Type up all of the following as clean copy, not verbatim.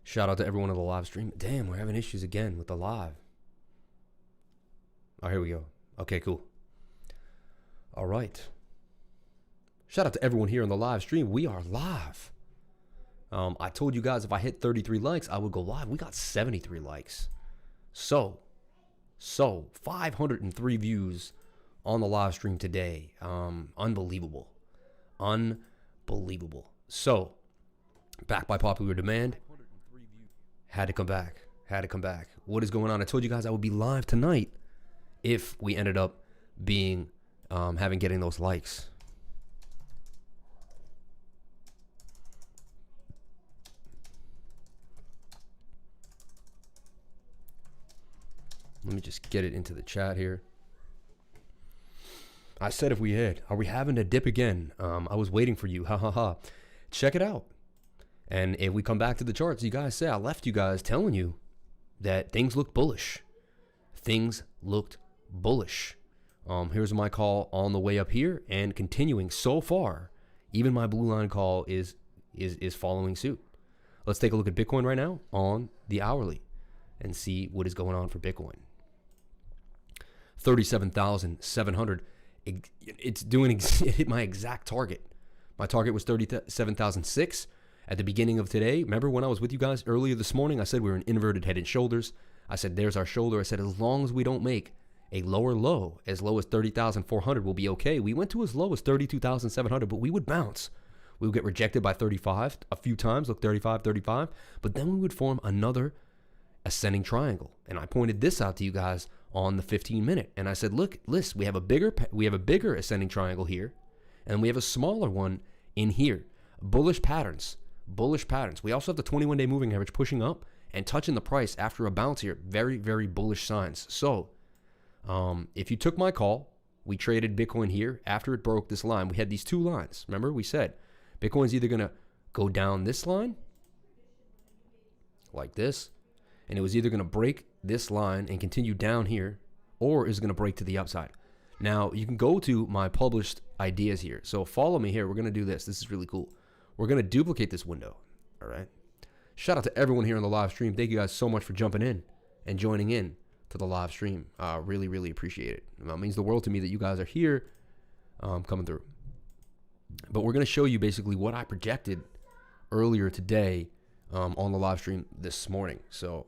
Shout out to everyone on the live stream. Damn, we're having issues again with the live. Oh, here we go. Okay, cool. All right. Shout out to everyone here on the live stream. We are live. I told you guys if I hit 33 likes, I would go live. We got 73 likes. So 503 views on the live stream today. Unbelievable. Unbelievable. So, back by popular demand. Had to come back. What is going on? I told you guys I would be live tonight if we ended up being, getting those likes. Let me just get it into the chat here. I said if we hit, are we having a dip again? I was waiting for you. Ha ha ha. Check it out. And if we come back to the charts, you guys say I left you guys telling you that things looked bullish. Things looked bullish. Here's my call on the way up here and continuing so far. Even my blue line call is following suit. Let's take a look at Bitcoin right now on the hourly and see what is going on for Bitcoin. 37,700. It's doing, it hit my exact target. My target was 37,006 at the beginning of today. Remember when I was with you guys earlier this morning, I said we were in inverted head and shoulders. I said, there's our shoulder. I said, as long as we don't make a lower low, as low as 30,400, we'll be okay. We went to as low as 32,700, but we would bounce. We would get rejected by 35 a few times, look 35, but then we would form another ascending triangle. And I pointed this out to you guys on the 15-minute. And I said, look, listen, we have a bigger ascending triangle here, and we have a smaller one in here. Bullish patterns. We also have the 21-day moving average pushing up and touching the price after a bounce here. Very, very bullish signs. So if you took my call, we traded Bitcoin here after it broke this line. We had these two lines. Remember, we said Bitcoin's either going to go down this line like this, and it was either going to break this line and continue down here, or is going to break to the upside. Now, you can go to my published ideas here. So follow me here. We're going to do this. This is really cool. We're going to duplicate this window. All right. Shout out to everyone here on the live stream. Thank you guys so much for jumping in and joining in to the live stream. Really, really appreciate it. It means the world to me that you guys are here coming through. But we're going to show you basically what I projected earlier today on the live stream this morning. So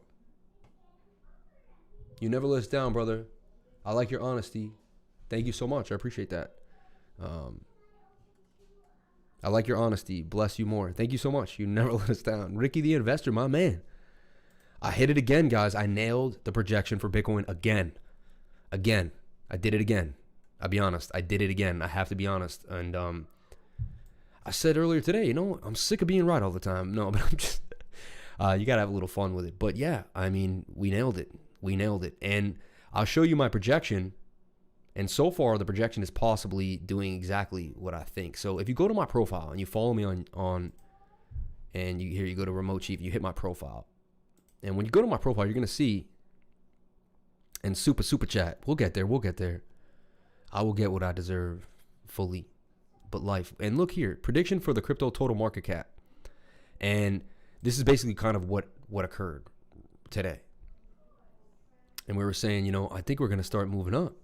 you never let us down, brother. I like your honesty. Thank you so much. I appreciate that. I like your honesty. Bless you more. Thank you so much. You never let us down. Ricky the investor, my man. I hit it again, guys. I nailed the projection for Bitcoin again. I did it again. I'll be honest. I did it again. I have to be honest. And I said earlier today, you know, I'm sick of being right all the time. No, but I'm just, you got to have a little fun with it. But yeah, I mean, we nailed it. And I'll show you my projection. And so far, the projection is possibly doing exactly what I think. So if you go to my profile and you follow me on and you go to Remote Chief, you hit my profile. And when you go to my profile, you're going to see, and super chat, we'll get there. I will get what I deserve fully, but life. And look here, prediction for the crypto total market cap. And this is basically kind of what occurred today. And we were saying, you know, I think we're going to start moving up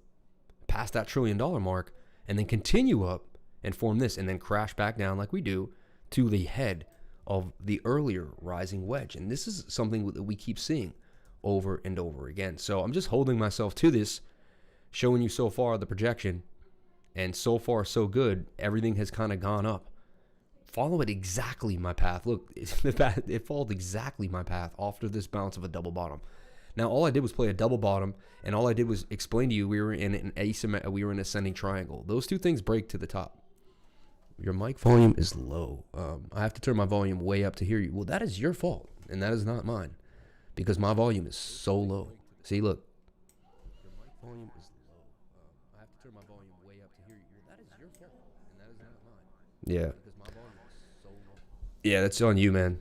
past that $1 trillion mark and then continue up and form this and then crash back down like we do to the head of the earlier rising wedge. And this is something that we keep seeing over and over again. So I'm just holding myself to this, showing you so far the projection, and so far so good. Everything has kind of gone up. Follow it exactly my path. Look, it followed exactly my path after this bounce of a double bottom. Now, all I did was play a double bottom, and all I did was explain to you we were in an ascending triangle. Those two things break to the top. Your mic volume is low. I have to turn my volume way up to hear you. Well, that is your fault, and that is not mine, because my volume is so low. See, look. Your mic volume is low. I have to turn my volume way up to hear you. That is your fault, and that is not mine. Yeah. Because my volume is so low. Yeah, that's on you, man.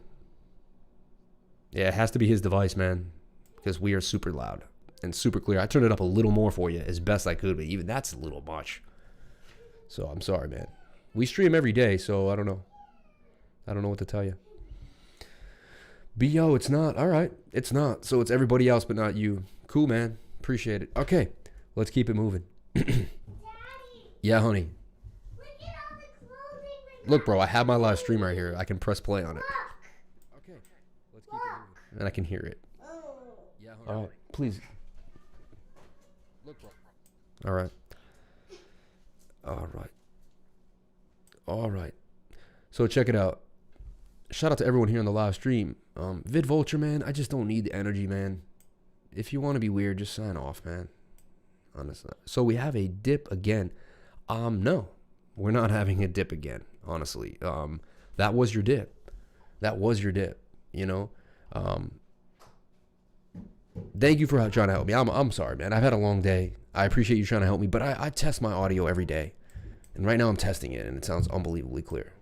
Yeah, it has to be his device, man, because we are super loud and super clear. I turned it up a little more for you as best I could, but even that's a little much. So I'm sorry, man. We stream every day, so I don't know. I don't know what to tell you. BO, it's not. All right. It's not. So it's everybody else, but not you. Cool, man. Appreciate it. Okay. Let's keep it moving. Daddy, Yeah, honey. look at all the clothing we Look, bro, I have my live stream right here. I can press play on it. got. Okay. Let's keep it moving. And I can hear it. Oh. Yeah, honey. All right. Please. Look, bro. All right. All right. All right. So check it out. Shout out to everyone here on the live stream. Vid Vulture, man, I just don't need the energy, man. If you want to be weird, just sign off, man. Honestly. So we have a dip again. No, we're not having a dip again, honestly. That was your dip. That was your dip, you know? Thank you for trying to help me. I'm sorry, man. I've had a long day. I appreciate you trying to help me, but I test my audio every day. And right now I'm testing it, and it sounds unbelievably clear.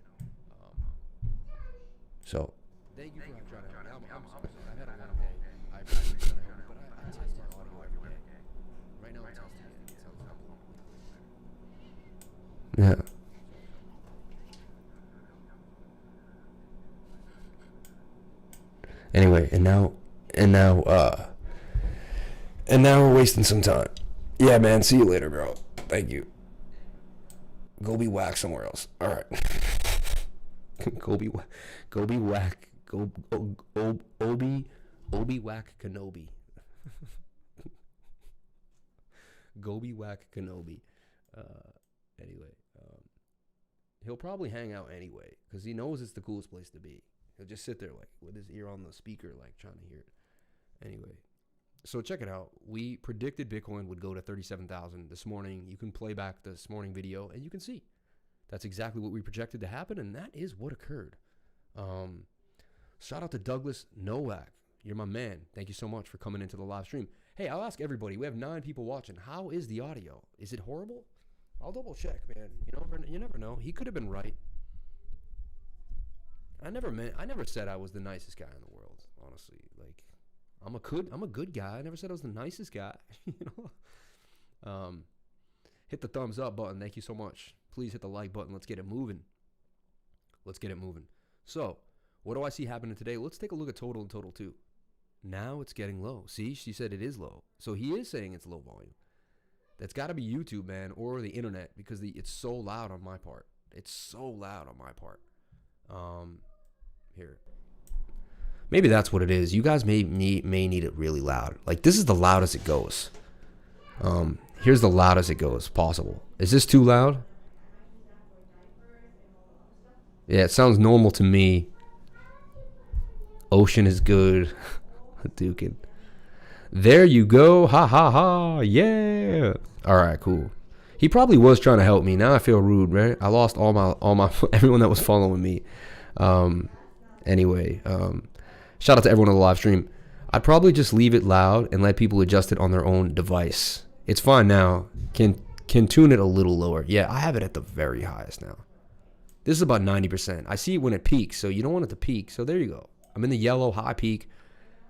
So, thank you for trying to help me. I'm sorry. I've had a long day. I appreciate you trying to help me, but I test my audio every day. Right now I'm testing it, and it sounds unbelievably clear. Yeah. Anyway, and now we're wasting some time. Yeah, man. See you later, bro. Thank you. Go be whack somewhere else. All right. Go be whack. Obi whack Kenobi. Go be whack Kenobi. Anyway, he'll probably hang out anyway because he knows it's the coolest place to be. He'll just sit there like with his ear on the speaker, like trying to hear it. Anyway, so check it out. We predicted Bitcoin would go to 37,000 this morning. You can play back this morning video and you can see that's exactly what we projected to happen, and that is what occurred. Shout out to Douglas Nowak. You're my man. Thank you so much for coming into the live stream. Hey, I'll ask everybody. We have 9 people watching. How is the audio? Is it horrible? I'll double check, man. You never know. He could have been right. I never said I was the nicest guy in the world, honestly. Like, I'm a good guy. I never said I was the nicest guy, you know. Hit the thumbs up button. Thank you so much. Please hit the like button. Let's get it moving. So, what do I see happening today? Let's take a look at total and total too. Now it's getting low. See, she said it is low. So he is saying it's low volume. That's got to be YouTube, man, or the internet, because it's so loud on my part. Here. Maybe that's what it is. You guys may need it really loud. Like, this is the loudest it goes. Here's the loudest it goes possible. Is this too loud? Yeah, it sounds normal to me. Ocean is good. Dukin. There you go. Ha ha ha. Yeah. All right, cool. He probably was trying to help me. Now I feel rude, right? I lost all my everyone that was following me. Anyway, shout out to everyone on the live stream. I'd probably just leave it loud and let people adjust it on their own device. It's fine now. Can tune it a little lower. Yeah, I have it at the very highest now. This is about 90%. I see it when it peaks, so you don't want it to peak. So there you go. I'm in the yellow high peak.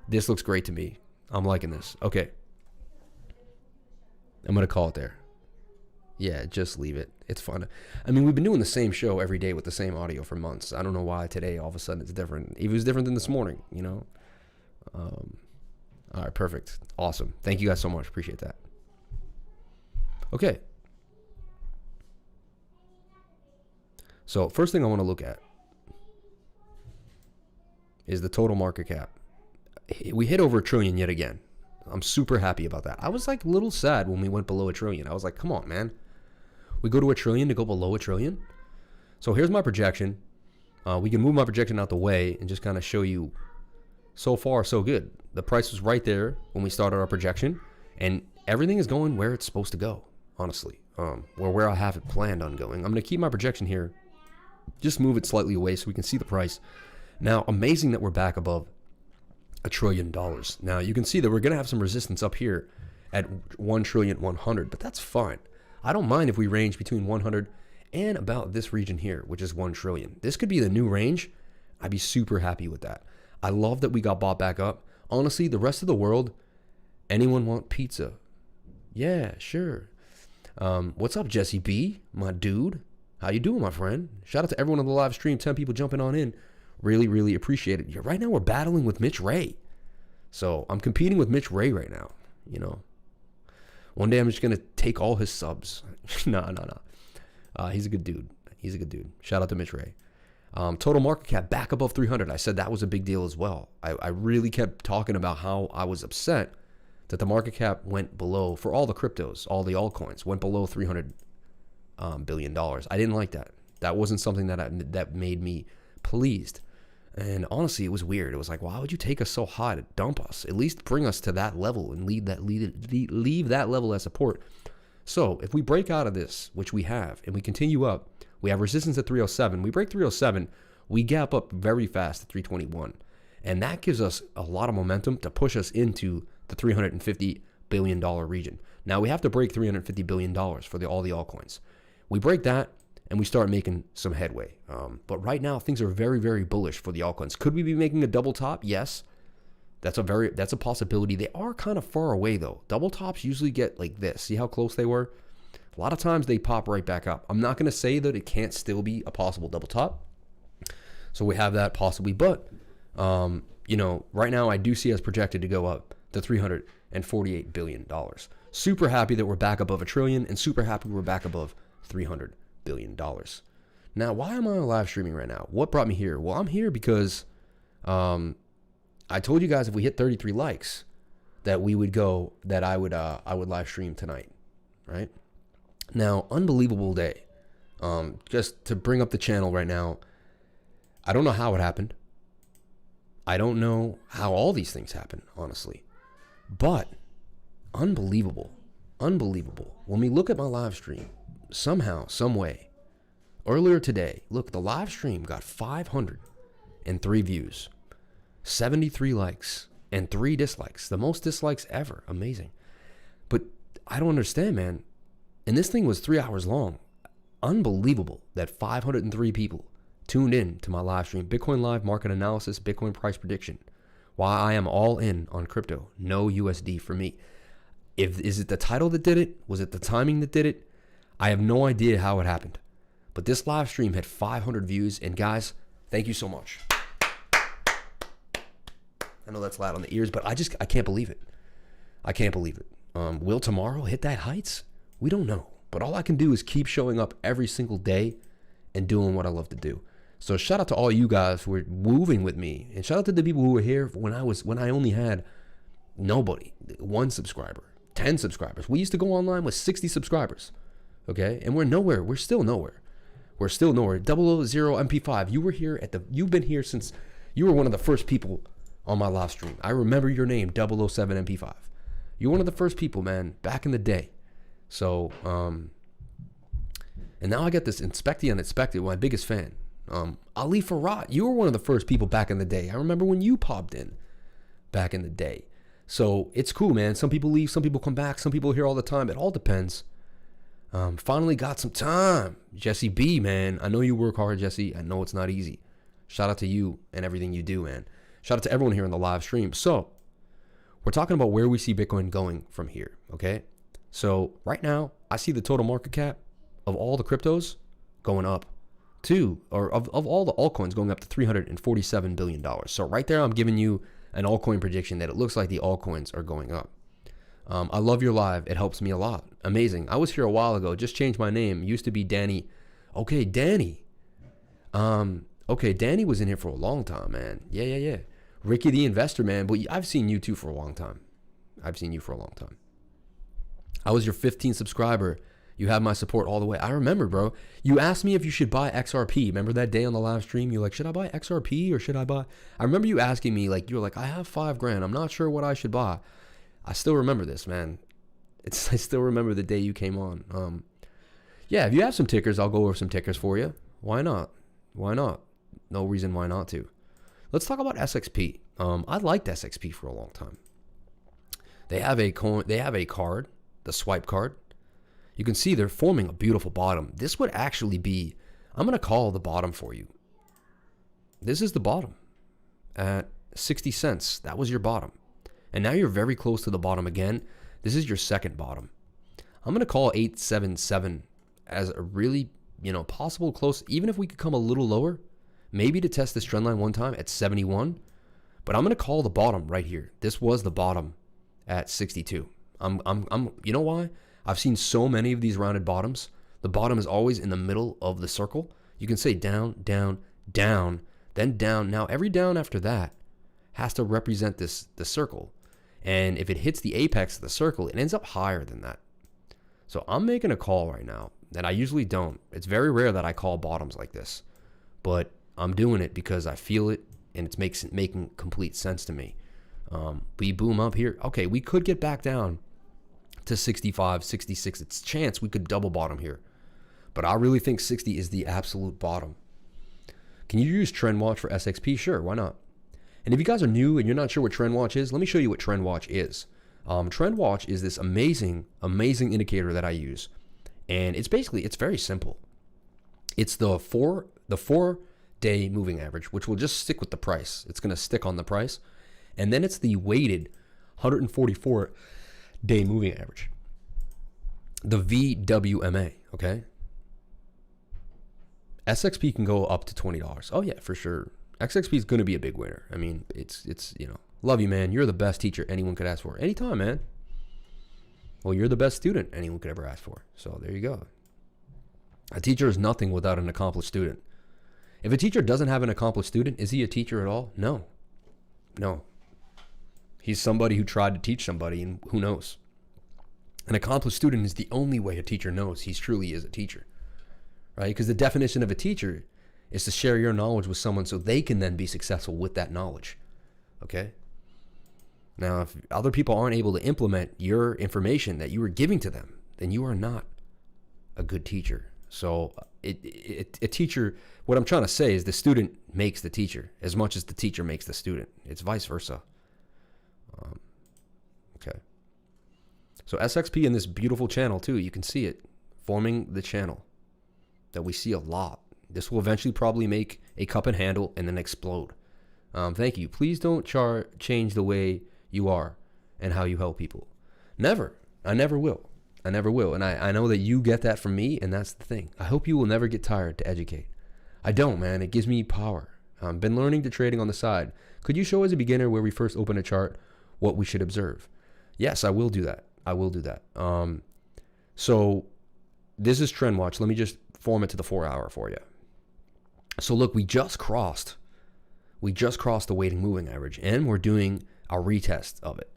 This looks great to me. I'm liking this. Okay. I'm going to call it there. Yeah, just leave it. It's fun. I mean, we've been doing the same show every day with the same audio for months. I don't know why today all of a sudden it's different. It was different than this morning, you know? All right, perfect. Awesome. Thank you guys so much. Appreciate that. Okay. So first thing I want to look at is the total market cap. We hit over $1 trillion yet again. I'm super happy about that. I was like a little sad when we went below $1 trillion. I was like, come on, man. We go to $1 trillion to go below $1 trillion. So here's my projection. We can move my projection out the way and just kind of show you so far, so good. The price was right there when we started our projection, and everything is going where it's supposed to go, honestly, or where I have it planned on going. I'm going to keep my projection here. Just move it slightly away so we can see the price. Now, amazing that we're back above $1 trillion. Now, you can see that we're going to have some resistance up here at 1,100,000,000, but that's fine. I don't mind if we range between 100 and about this region here, which is 1 trillion. This could be the new range. I'd be super happy with that. I love that we got bought back up. Honestly, the rest of the world, anyone want pizza? Yeah, sure. What's up, Jesse B? My dude. How you doing, my friend? Shout out to everyone on the live stream. 10 people jumping on in Really, really appreciate it. Yeah, right now we're battling with Mitch Ray. So I'm competing with Mitch Ray right now. You know, one day I'm just going to take all his subs. No. He's a good dude. He's a good dude. Shout out to Mitch Ray. Total market cap back above 300. I said that was a big deal as well. I really kept talking about how I was upset that the market cap went below, for all the cryptos, all the altcoins, went below $300 billion. I didn't like that. That wasn't something that made me pleased. And honestly, it was weird. It was like, why would you take us so high to dump us? At least bring us to that level and leave that level as support. So if we break out of this, which we have, and we continue up, we have resistance at 307. We break 307, we gap up very fast at 321. And that gives us a lot of momentum to push us into the $350 billion region. Now we have to break $350 billion for all the altcoins. We break that, and we start making some headway. But right now, things are very, very bullish for the altcoins. Could we be making a double top? Yes. That's a possibility. They are kind of far away, though. Double tops usually get like this. See how close they were? A lot of times they pop right back up. I'm not going to say that it can't still be a possible double top. So we have that possibly. But, you know, right now I do see us projected to go up to $348 billion. Super happy that we're back above $1 trillion, and super happy we're back above $300 billion. Now, why am I live streaming right now? What brought me here? Well, I'm here because I told you guys if we hit 33 likes that I would live stream tonight, right? Now, unbelievable day. Just to bring up the channel right now, I don't know how it happened. I don't know how all these things happen, honestly. But unbelievable. When we look at my live stream, somehow, some way, earlier today, look, the live stream got 503 views, 73 likes, and 3 dislikes. The most dislikes ever. Amazing. But I don't understand, man. And this thing was 3 hours long. Unbelievable that 503 people tuned in to my live stream. Bitcoin Live Market Analysis, Bitcoin Price Prediction. Why I am all in on crypto. No USD for me. Is it the title that did it? Was it the timing that did it? I have no idea how it happened. But this live stream had 500 views. And guys, thank you so much. I know that's loud on the ears, but I can't believe it. I can't believe it. Will tomorrow hit that heights? We don't know. But all I can do is keep showing up every single day and doing what I love to do. So shout out to all you guys who were moving with me. And shout out to the people who were here when I only had nobody. 1 subscriber, 10 subscribers. We used to go online with 60 subscribers. Okay? And we're nowhere. We're still nowhere. 000 MP5. You've been here since you were one of the first people on my live stream. I remember your name, 007 MP5. You're one of the first people, man, back in the day. So, and now I get this Inspect the Unexpected, my biggest fan. Ali Farhat, you were one of the first people back in the day. I remember when you popped in back in the day. So it's cool, man. Some people leave, some people come back, some people are here all the time. It all depends. Finally got some time. Jesse B, man. I know you work hard, Jesse. I know it's not easy. Shout out to you and everything you do, man. Shout out to everyone here on the live stream. So we're talking about where we see Bitcoin going from here, okay? So right now, I see the total market cap of all the cryptos going up of all the altcoins going up to $347 billion. So right there, I'm giving you an altcoin prediction that it looks like the altcoins are going up. I love your live. It helps me a lot. Amazing. I was here a while ago. Just changed my name. Used to be Danny. Okay, Danny. Okay, Danny was in here for a long time, man. Yeah. Ricky the Investor, man. But I've seen you too for a long time. I was your 15th subscriber. You have my support all the way. I remember, bro. You asked me if you should buy XRP. Remember that day on the live stream? You're like, should I buy XRP or should I buy? I remember you asking me, like, you were like, I have $5,000. I'm not sure what I should buy. I still remember this, man. I still remember the day you came on. Yeah, if you have some tickers, I'll go over some tickers for you. Why not? No reason why not to. Let's talk about SXP. I liked SXP for a long time. They have a card, the swipe card. You can see they're forming a beautiful bottom. This would actually be, I'm going to call the bottom for you. This is the bottom at 60 cents. That was your bottom. And now you're very close to the bottom again. This is your second bottom. I'm going to call 877 as a really, possible close. Even if we could come a little lower, maybe to test this trend line one time at 71, but I'm going to call the bottom right here. This was the bottom at 62. You know why? I've seen so many of these rounded bottoms. The bottom is always in the middle of the circle. You can say down, down, down, then down. Now every down after that has to represent the circle. And if it hits the apex of the circle, it ends up higher than that. So I'm making a call right now that I usually don't. It's very rare that I call bottoms like this, but I'm doing it because I feel it and it's making complete sense to me. We boom up here. Okay, we could get back down to 65, 66. It's a chance we could double bottom here. But I really think 60 is the absolute bottom. Can you use Trend Watch for SXP? Sure, why not? And if you guys are new and you're not sure what Trend Watch is, let me show you what Trend Watch is. Trend Watch is this amazing indicator that I use. And it's very simple. It's the 4-day moving average, which will just stick with the price. It's going to stick on the price. And then it's the weighted 144-day moving average. The VWMA, okay? SXP can go up to $20. Oh yeah, for sure. XXP is going to be a big winner. I mean, it's love you, man. You're the best teacher anyone could ask for. Anytime, man. Well, you're the best student anyone could ever ask for. So there you go. A teacher is nothing without an accomplished student. If a teacher doesn't have an accomplished student, is he a teacher at all? No. He's somebody who tried to teach somebody, and who knows? An accomplished student is the only way a teacher knows he truly is a teacher, right? Because the definition of a teacher is to share your knowledge with someone so they can then be successful with that knowledge, okay? Now, if other people aren't able to implement your information that you were giving to them, then you are not a good teacher. So a teacher, what I'm trying to say is the student makes the teacher as much as the teacher makes the student. It's vice versa. Okay. So SXP in this beautiful channel too, you can see it forming the channel that we see a lot. This will eventually probably make a cup and handle and then explode. Thank you. Please don't change the way you are and how you help people. Never. I never will. I never will. And I know that you get that from me, and that's the thing. I hope you will never get tired to educate. I don't, man. It gives me power. I've been learning to trading on the side. Could you show as a beginner where we first open a chart what we should observe? Yes, I will do that. I will do that. So this is Trend Watch. Let me just form it to the 4-hour for you. So look, we just crossed the weighting moving average, and we're doing a retest of it.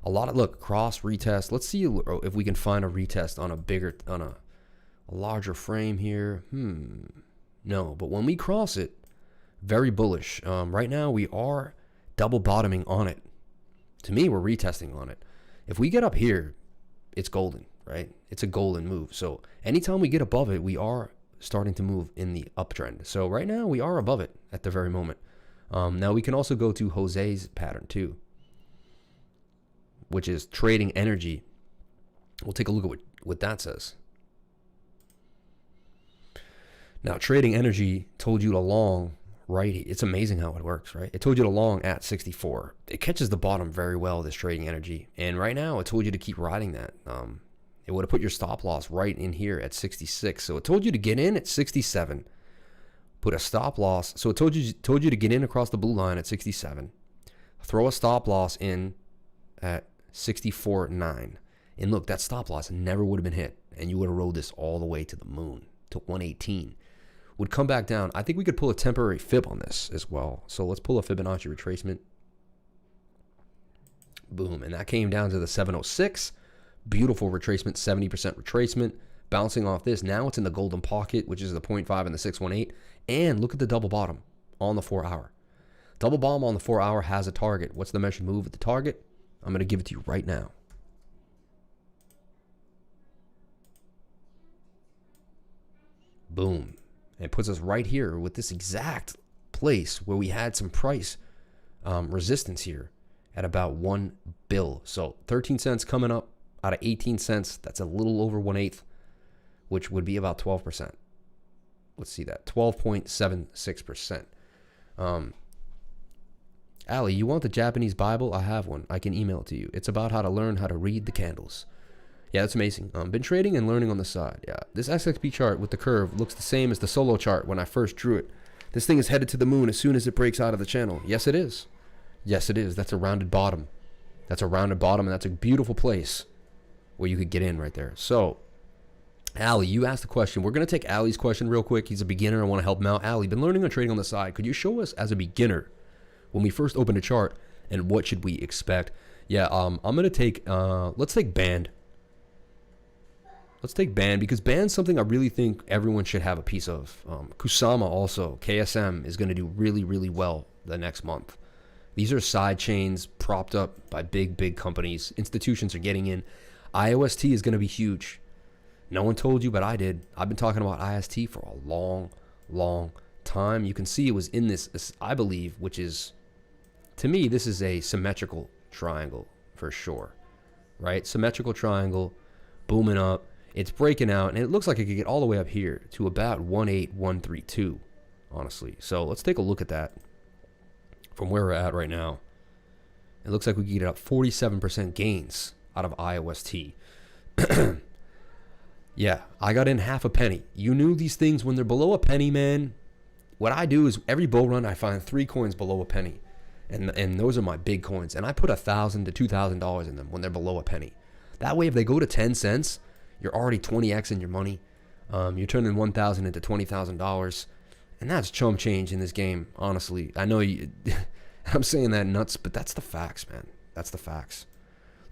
Cross retest. Let's see if we can find a retest on a larger frame here. No, but when we cross it, very bullish. Right now we are double bottoming on it. To me, we're retesting on it. If we get up here, it's golden, right? It's a golden move. So anytime we get above it, we are starting to move in the uptrend. So right now we are above it at the very moment. Now we can also go to Jose's pattern too, which is trading energy. We'll take a look at what that says. Now, trading energy told you to long right. It's amazing how it works, right? It told you to long at 64. It catches the bottom very well, this trading energy. And right now, it told you to keep riding that. It would have put your stop loss right in here at 66. So it told you to get in at 67. Put a stop loss. So it told you to get in across the blue line at 67. Throw a stop loss in at 64.9. And look, that stop loss never would have been hit. And you would have rode this all the way to the moon, to 118. Would come back down. I think we could pull a temporary fib on this as well. So let's pull a Fibonacci retracement. Boom. And that came down to the 706. Beautiful retracement, 70% retracement. Bouncing off this. Now it's in the golden pocket, which is the 0.5 and the 618. And look at the double bottom on the 4-hour. Double bottom on the 4-hour has a target. What's the measured move at the target? I'm going to give it to you right now. Boom. And it puts us right here with this exact place where we had some price resistance here at about 1 bill. So 13 cents coming up out of 18 cents. That's a little over 1/8, which would be about 12%. Let's see that. 12.76%. Ali, you want the Japanese Bible? I have one. I can email it to you. It's about how to learn how to read the candles. Yeah, that's amazing. Been trading and learning on the side. Yeah, this XXP chart with the curve looks the same as the solo chart when I first drew it. This thing is headed to the moon as soon as it breaks out of the channel. Yes, it is. Yes, it is. That's a rounded bottom. That's a rounded bottom, and that's a beautiful place where you could get in right there. So, Ali, you asked the question. We're going to take Ali's question real quick. He's a beginner. I want to help him out. Ali, been learning on trading on the side. Could you show us as a beginner when we first opened a chart and what should we expect? Yeah, I'm going to take, let's take band. Let's take band because band's something I really think everyone should have a piece of. Kusama also, KSM is going to do really, really well the next month. These are side chains propped up by big companies. Institutions are getting in. IOST is going to be huge. No one told you, but I did. I've been talking about IST for a long time. You can see it was in this, I believe, which is, to me, this is a symmetrical triangle for sure, right? Symmetrical triangle, booming up. It's breaking out, and it looks like it could get all the way up here to about 18132, honestly. So let's take a look at that from where we're at right now. It looks like we could get up 47% gains out of IOST. Yeah, I got in half a penny. You knew these things when they're below a penny, man. What I do is every bull run, I find 3 coins below a penny. And those are my big coins. And I put $1,000 to $2,000 in them when they're below a penny. That way, if they go to 10 cents, you're already 20x in your money. You're turning $1,000 into $20,000. And that's chump change in this game, honestly. I know I'm saying that nuts, but that's the facts, man. That's the facts.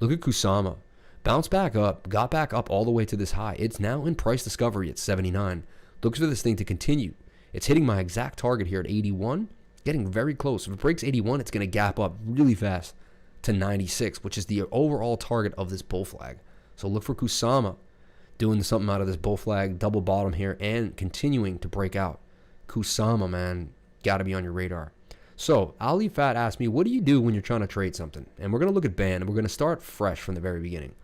Look at Kusama. Bounced back up, got back up all the way to this high. It's now in price discovery at 79. Looks for this thing to continue. It's hitting my exact target here at 81. Getting very close. If it breaks 81, it's going to gap up really fast to 96, which is the overall target of this bull flag. So look for Kusama doing something out of this bull flag, double bottom here, and continuing to break out. Kusama, man, got to be on your radar. So Ali Fat asked me, what do you do when you're trying to trade something? And we're going to look at band, and we're going to start fresh from the very beginning.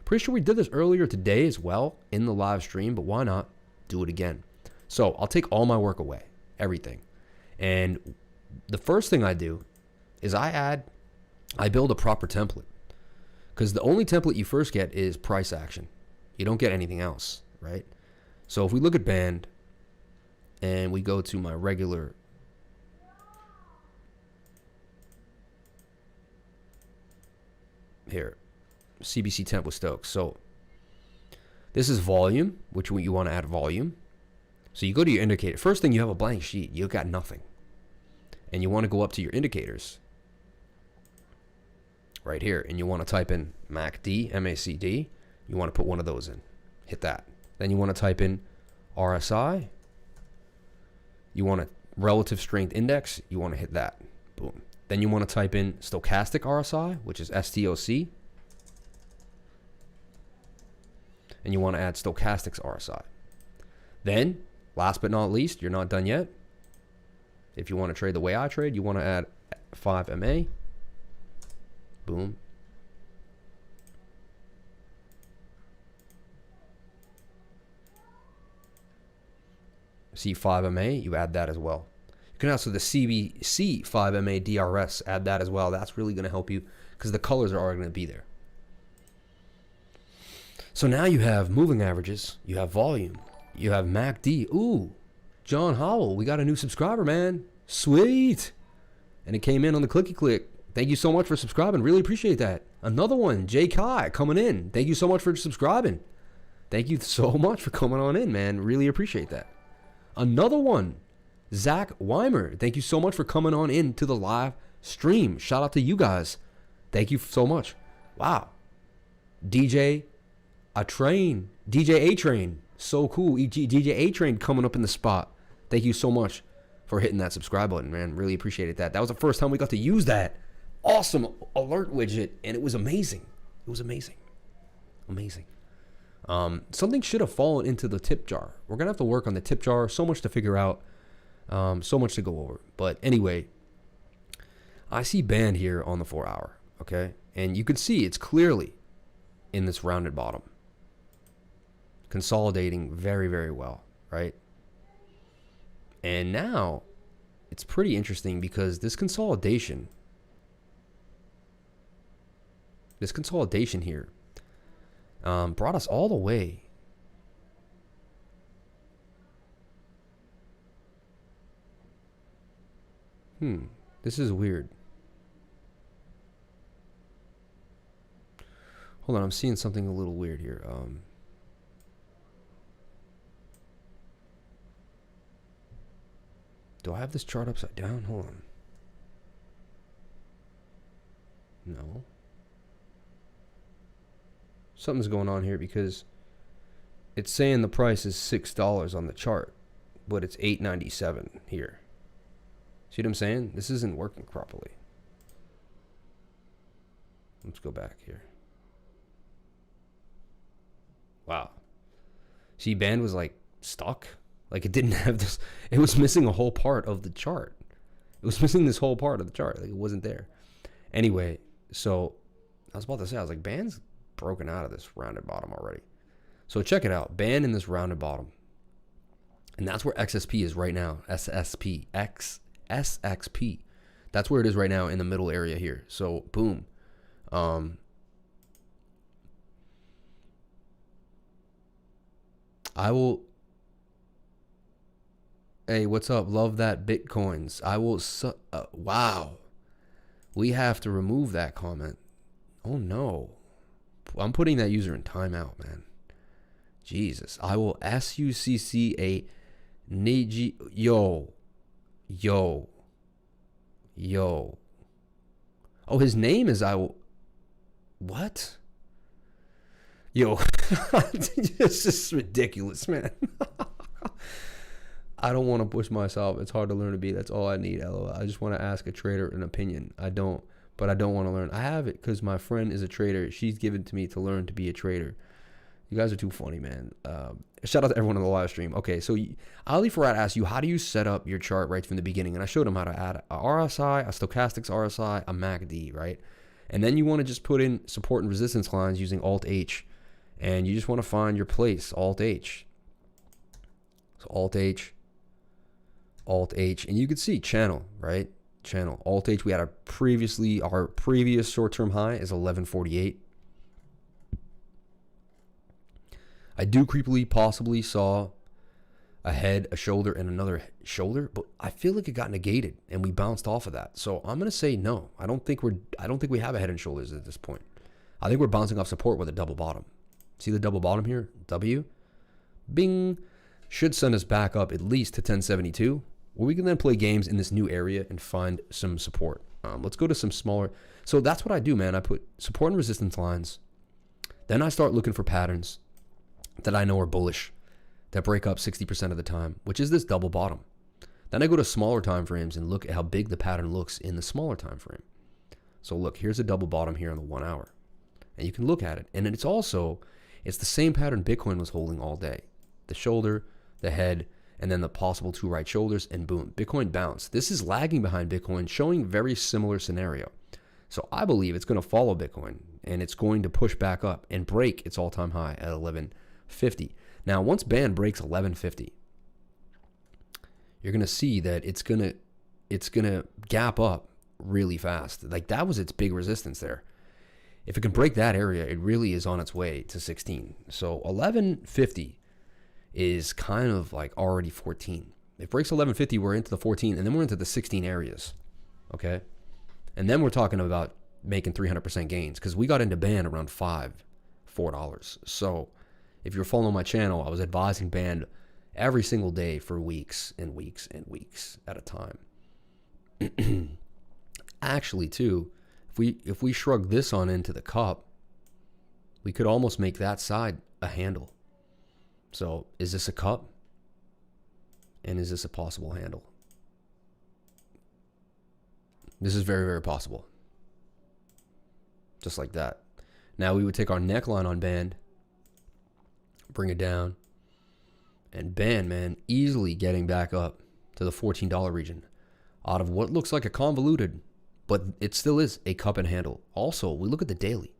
Pretty sure we did this earlier today as well in the live stream, but why not do it again? So I'll take all my work away, everything. And the first thing I do is I build a proper template. Because the only template you first get is price action. You don't get anything else, right? So if we look at band and we go to my regular here, CBC temp with Stokes. So this is volume, which you want to add volume. So you go to your indicator. First thing, you have a blank sheet. You've got nothing. And you want to go up to your indicators right here. And you want to type in MACD, MACD. You want to put one of those in. Hit that. Then you want to type in RSI. You want a relative strength index. You want to hit that. Boom. Then you want to type in stochastic RSI, which is STOC. And you want to add stochastics RSI. Then, last but not least, you're not done yet. If you want to trade the way I trade, you want to add 5MA. Boom. C5MA, you add that as well. You can also the CBC 5MA DRS, add that as well. That's really going to help you because the colors are already going to be there. So now you have moving averages, you have volume, you have MACD. Ooh, John Howell, we got a new subscriber, man. Sweet. And it came in on the clicky click. Thank you so much for subscribing. Really appreciate that. Another one, Jay Kai, coming in. Thank you so much for subscribing. Thank you so much for coming on in, man. Really appreciate that. Another one, Zach Weimer. Thank you so much for coming on in to the live stream. Shout out to you guys. Thank you so much. Wow. DJ A-Train. So cool. DJ A-Train coming up in the spot. Thank you so much for hitting that subscribe button, man. Really appreciated that. That was the first time we got to use that awesome alert widget, and it was amazing. It was amazing. Amazing. Something should have fallen into the tip jar. We're going to have to work on the tip jar. So much to figure out. So much to go over. But anyway, I see band here on the 4 hour. Okay. And you can see it's clearly in this rounded bottom. Consolidating very, very well. Right. And now it's pretty interesting because this consolidation here brought us all the way This is weird. Hold on, I'm seeing something a little weird here. Do I have this chart upside down? Hold on. No. Something's going on here because it's saying the price is $6 on the chart, but it's $8.97 here. See what I'm saying? This isn't working properly. Let's go back here. Wow. See, band was like stuck. Like it didn't have this. It was missing a whole part of the chart. It was missing this whole part of the chart. Like it wasn't there. Anyway, so I was about to say, I was like, band's broken out of this rounded bottom already. So check it out. Band in this rounded bottom. And that's where XSP is right now. SXP. That's where it is right now in the middle area here. So boom. I will. Hey, what's up? Love that Bitcoins. I will. Wow. We have to remove that comment. Oh no. I'm putting that user in timeout, man. Jesus. I will SUCC a Niji. Yo. Oh, his name is I will. What? Yo. This is ridiculous, man. I don't want to push myself. It's hard to learn to be. That's all I need. LOL. I just want to ask a trader an opinion. I don't want to learn. I have it because my friend is a trader. She's given to me to learn to be a trader. You guys are too funny, man. Shout out to everyone on the live stream. Okay, so Ali Farad asked you, how do you set up your chart right from the beginning? And I showed him how to add a RSI, a stochastics RSI, a MACD, right? And then you want to just put in support and resistance lines using Alt-H. And you just want to find your place, Alt-H. So Alt-H. Alt-H, and you can see channel, right? Channel. Alt-H, we had our previous short-term high is 1148. I do creepily possibly saw a head, a shoulder, and another shoulder, but I feel like it got negated and we bounced off of that. So I'm gonna say no. I don't think we have a head and shoulders at this point. I think we're bouncing off support with a double bottom. See the double bottom here? W. Bing. Should send us back up at least to 1072. Where we can then play games in this new area and find some support. Let's go to some smaller. So that's what I do, man. I put support and resistance lines. Then I start looking for patterns that I know are bullish, that break up 60% of the time, which is this double bottom. Then I go to smaller time frames and look at how big the pattern looks in the smaller time frame. So look, here's a double bottom here on the 1 hour. And you can look at it. And it's the same pattern Bitcoin was holding all day. The shoulder, the head, and then the possible two right shoulders, and boom, Bitcoin bounced. This is lagging behind Bitcoin, showing very similar scenario. So I believe it's going to follow Bitcoin, and it's going to push back up and break its all-time high at 1150. Now, once band breaks 1150, you're going to see that it's going to gap up really fast. Like that was its big resistance there. If it can break that area, it really is on its way to 16. So 1150 is kind of like already 14. If it breaks 1150, we're into the 14, and then we're into the 16 areas, okay? And then we're talking about making 300% gains because we got into band around $4. So if you're following my channel, I was advising band every single day for weeks and weeks and weeks at a time. Actually, too, if we shrug this on into the cup, we could almost make that side a handle. So is this a cup? And is this a possible handle? This is very, very possible. Just like that. Now we would take our neckline on band, bring it down, and band, man, easily getting back up to the $14 region out of what looks like a convoluted, but it still is a cup and handle. Also, we look at the daily.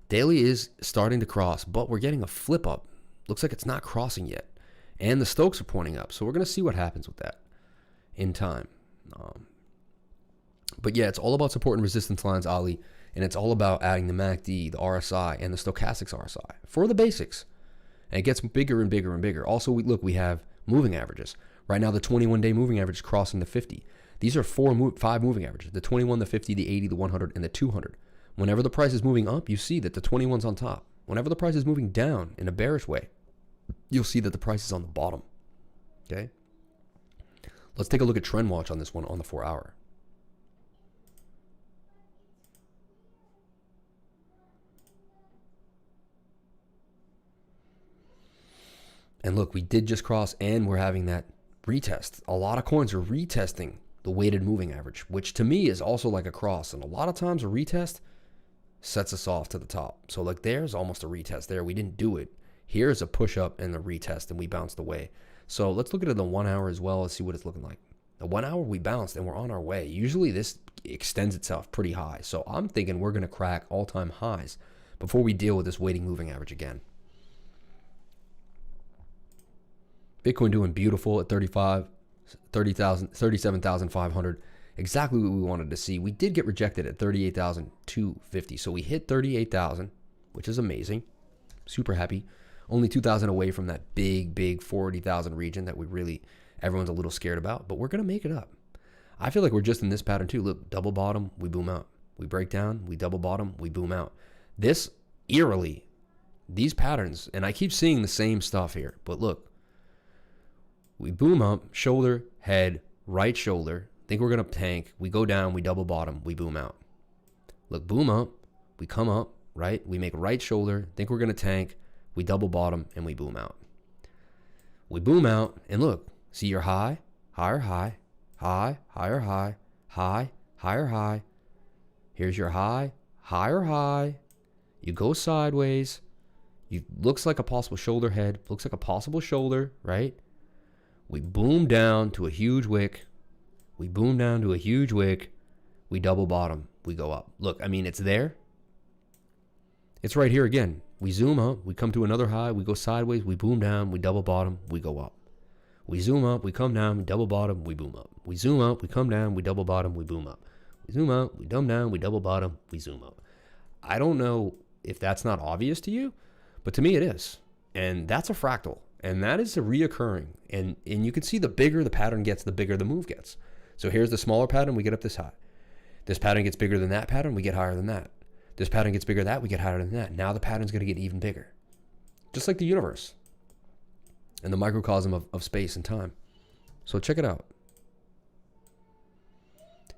Daily is starting to cross, but we're getting a flip up. Looks like it's not crossing yet. And the Stokes are pointing up. So we're going to see what happens with that in time. But yeah, it's all about support and resistance lines, Ali. And it's all about adding the MACD, the RSI, and the stochastics RSI for the basics. And it gets bigger and bigger and bigger. Also, we have moving averages. Right now, the 21-day moving average is crossing the 50. These are 5 moving averages: the 21, the 50, the 80, the 100, and the 200. Whenever the price is moving up, you see that the 21's on top. Whenever the price is moving down in a bearish way, you'll see that the price is on the bottom. Okay? Let's take a look at trend watch on this one on the 4-hour. And look, we did just cross, and we're having that retest. A lot of coins are retesting the weighted moving average, which to me is also like a cross. And a lot of times a retest sets us off to the top. So like there's almost a retest there. We didn't do it. Here's a push up and the retest, and we bounced away. So let's look at it in the 1 hour as well and see what it's looking like. The 1 hour we bounced and we're on our way. Usually this extends itself pretty high. So I'm thinking we're going to crack all-time highs before we deal with this weighting moving average again. Bitcoin doing beautiful at 37,500. Exactly what we wanted to see. We did get rejected at 38,250. So we hit 38,000, which is amazing. Super happy. Only 2,000 away from that big 40,000 region that everyone's a little scared about, but we're going to make it up. I feel like we're just in this pattern too. Look, double bottom, we boom out. We break down, we double bottom, we boom out. This eerily, these patterns, and I keep seeing the same stuff here, but look, we boom up, shoulder, head, right shoulder, think we're going to tank, we go down, we double bottom, we boom out. Look, boom up, we come up, right? We make right shoulder, think we're going to tank, we double bottom, and we boom out. We boom out, and look, see your high, higher high, high, higher high, high, higher high. Here's your high, higher high. You go sideways. Looks like a possible shoulder head, looks like a possible shoulder, right? We boom down to a huge wick. We boom down to a huge wick. We double bottom. We go up. Look, I mean, it's there. It's right here again. We zoom up. We come to another high. We go sideways. We boom down. We double bottom. We go up. We zoom up. We come down. We double bottom. We boom up. We zoom up. We come down. We double bottom. We boom up. We zoom up. We dumb down. We double bottom. We zoom up. I don't know if that's not obvious to you, but to me it is. And that's a fractal. And that is a reoccurring. And you can see the bigger the pattern gets, the bigger the move gets. So here's the smaller pattern, we get up this high. This pattern gets bigger than that pattern, we get higher than that. This pattern gets bigger than that, we get higher than that. Now the pattern's going to get even bigger. Just like the universe and the microcosm of space and time. So check it out.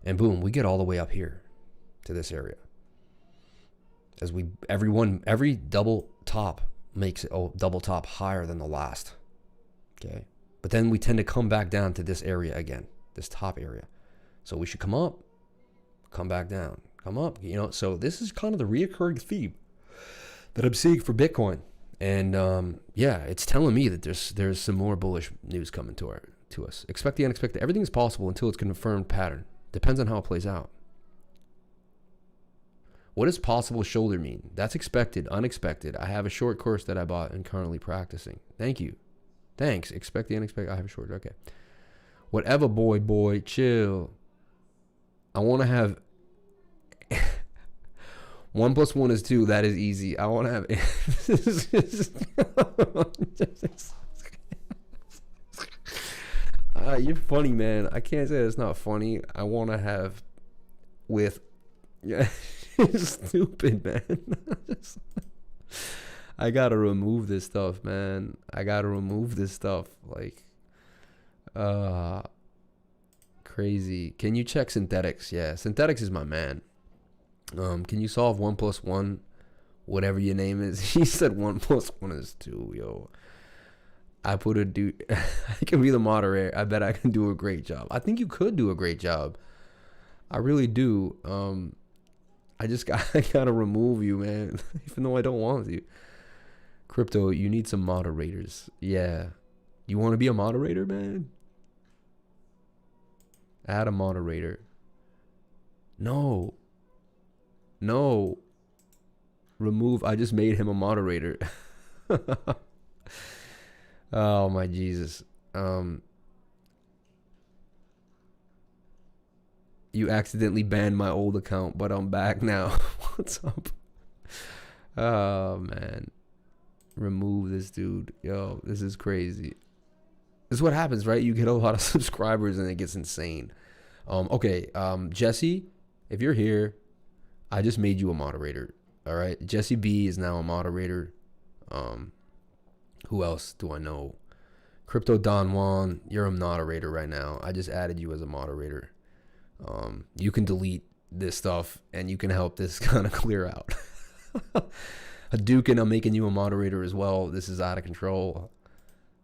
And boom, we get all the way up here to this area. As every double top makes it double top higher than the last. Okay. But then we tend to come back down to this area again, this top area. So we should come up, come back down, come up, so this is kind of the reoccurring theme that I'm seeing for Bitcoin. And yeah, it's telling me that there's some more bullish news coming to us. Expect the unexpected. Everything is possible until it's confirmed pattern. Depends on how it plays out. What does possible shoulder mean? That's expected, unexpected. I have a short course that I bought and currently practicing. Thank you. Thanks. Expect the unexpected. I have a short. Okay. Whatever, boy, chill. I want to have 1 + 1 is 2. That is easy. I want to have. You're funny, man. I can't say it's not funny. I want to have with. Yeah. Stupid, man. I gotta remove this stuff, man. Like, crazy. Can you check synthetics? Yeah, synthetics is my man. Can you solve 1 + 1, whatever your name is? He said 1 + 1 is 2. Yo, I put a dude. I can be the moderator. I bet I can do a great job. I think you could do a great job. I really do. I gotta remove you, man. Even though I don't want to. Crypto, you need some moderators. Yeah. You want to be a moderator, man? Add a moderator. No. Remove. I just made him a moderator. Oh my Jesus. You accidentally banned my old account, but I'm back now. What's up? Oh, man. Remove this dude. Yo, this is crazy. This is what happens, right? You get a lot of subscribers and it gets insane. Okay, Jesse, if you're here, I just made you a moderator. All right, Jesse B is now a moderator. Who else do I know? Crypto Don Juan, you're a moderator right now. I just added you as a moderator. You can delete this stuff and you can help this kind of clear out. Hadouken, I'm making you a moderator as well. This is out of control.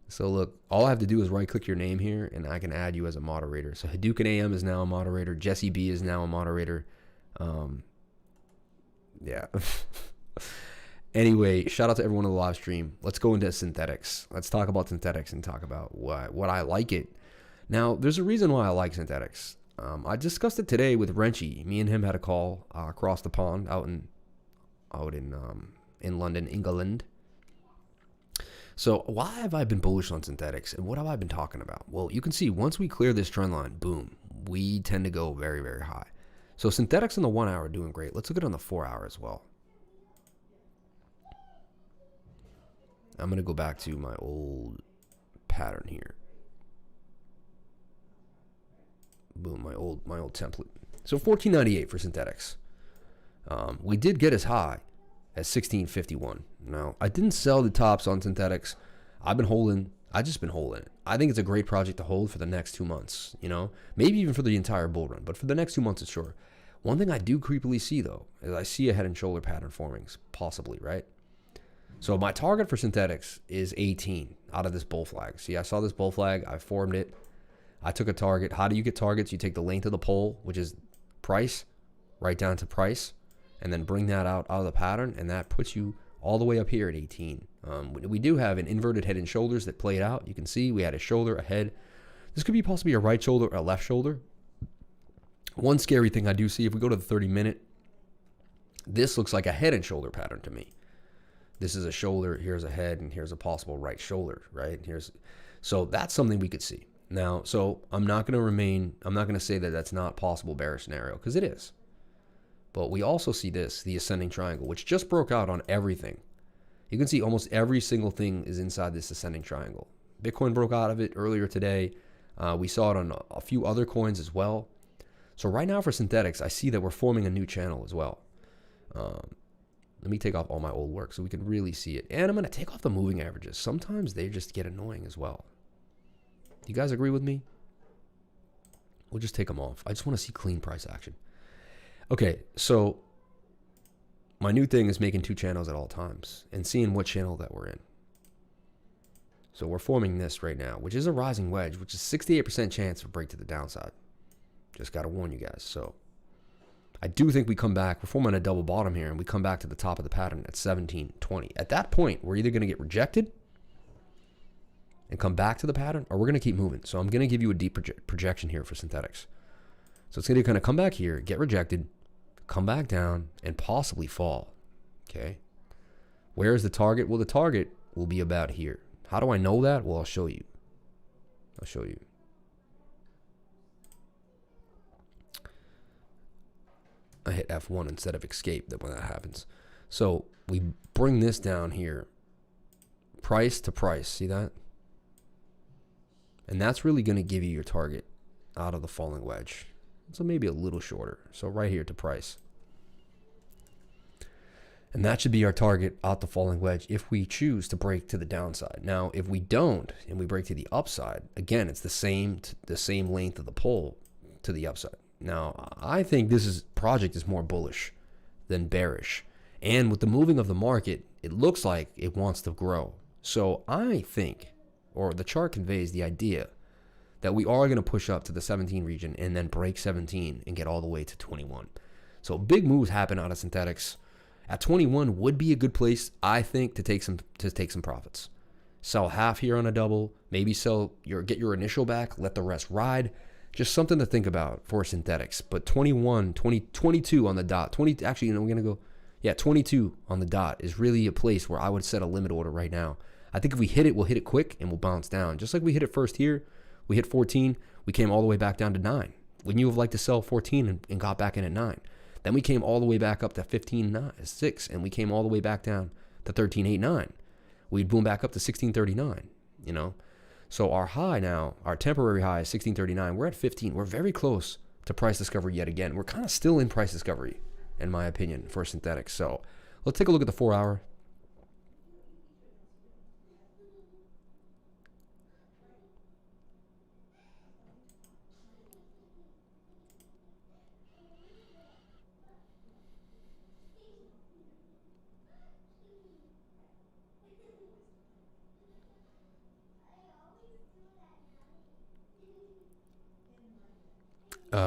So look, all I have to do is right click your name here and I can add you as a moderator. So Hadouken AM is now a moderator. Jesse B is now a moderator. Yeah. Anyway, shout out to everyone on the live stream. Let's go into synthetics. Let's talk about synthetics and talk about what I like it. Now, there's a reason why I like synthetics. I discussed it today with Renchi. Me and him had a call across the pond out in London, England. So why have I been bullish on synthetics and what have I been talking about? Well, you can see once we clear this trend line, boom, we tend to go very, very high. So synthetics in the 1 hour are doing great. Let's look at it on the 4 hour as well. I'm going to go back to my old pattern here. Boom, my old template. So 1498 for synthetics. We did get as high as 1651. Now, I didn't sell the tops on synthetics. I've just been holding it. I think it's a great project to hold for the next 2 months, you know, maybe even for the entire bull run, but for the next 2 months, it's sure. One thing I do creepily see though, is I see a head and shoulder pattern forming, possibly, right? So my target for synthetics is 18 out of this bull flag. See, I saw this bull flag, I formed it. I took a target. How do you get targets? You take the length of the pole, which is price, right down to price, and then bring that out of the pattern, and that puts you all the way up here at 18. We do have an inverted head and shoulders that played out. You can see we had a shoulder, a head. This could be possibly a right shoulder or a left shoulder. One scary thing I do see, if we go to the 30-minute, this looks like a head and shoulder pattern to me. This is a shoulder, here's a head, and here's a possible right shoulder, right? So that's something we could see. Now, so I'm not going to say that that's not possible bearish scenario, because it is. But we also see this, the ascending triangle, which just broke out on everything. You can see almost every single thing is inside this ascending triangle. Bitcoin broke out of it earlier today. We saw it on a few other coins as well. So right now for synthetics, I see that we're forming a new channel as well. Let me take off all my old work so we can really see it. And I'm going to take off the moving averages. Sometimes they just get annoying as well. Do you guys agree with me? We'll just take them off. I just want to see clean price action. Okay, so my new thing is making 2 channels at all times and seeing what channel that we're in. So we're forming this right now, which is a rising wedge, which is 68% chance of break to the downside. Just got to warn you guys. So I do think we come back. We're forming a double bottom here, and we come back to the top of the pattern at 1720. At that point, we're either going to get rejected and come back to the pattern, or we're going to keep moving. So I'm going to give you a deep projection here for synthetics. So it's going to kind of come back here, get rejected, come back down, and possibly fall. Okay. Where is the target? Well, the target will be about here. How do I know that? Well, I'll show you. I hit F1 instead of escape when that happens. So we bring this down here, price to price. See that? And that's really going to give you your target out of the falling wedge. So maybe a little shorter. So right here to price. And that should be our target out the falling wedge if we choose to break to the downside. Now, if we don't and we break to the upside, again, it's the same length of the pole to the upside. Now, I think this project is more bullish than bearish. And with the moving of the market, it looks like it wants to grow. So I think, or the chart conveys the idea, that we are going to push up to the 17 region and then break 17 and get all the way to 21. So big moves happen out of synthetics. At 21 would be a good place, I think, to take some profits. Sell half here on a double, maybe get your initial back, let the rest ride. Just something to think about for synthetics. But 22 on the dot. 22 on the dot is really a place where I would set a limit order right now. I think if we hit it, we'll hit it quick and we'll bounce down. Just like we hit it first here. We hit 14. We came all the way back down to 9. Wouldn't you have liked to sell 14 and got back in at 9? Then we came all the way back up to 15.6, and we came all the way back down to 13.89. We'd boom back up to 16.39, So our high now, our temporary high is 16.39. We're at 15. We're very close to price discovery yet again. We're kind of still in price discovery, in my opinion, for synthetics. So let's take a look at the 4-hour.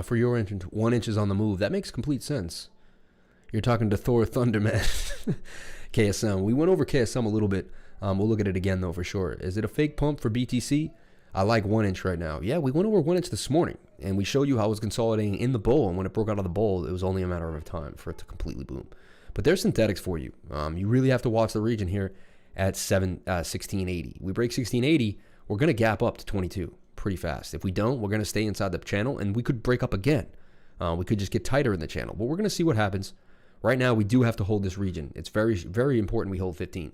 For your instance, 1 inch is on the move. That makes complete sense. You're talking to Thor Thunderman. KSM. We went over KSM a little bit. We'll look at it again, though, for sure. Is it a fake pump for BTC? I like 1 inch right now. Yeah, we went over 1 inch this morning, and we showed you how it was consolidating in the bull. And when it broke out of the bull, it was only a matter of time for it to completely boom. But there's synthetics for you. You really have to watch the region here at 1680. We break 1680, we're going to gap up to 22 pretty fast. If we don't, we're going to stay inside the channel, and we could break up again. We could just get tighter in the channel. But we're going to see what happens. Right now, we do have to hold this region. It's very, very important we hold 15.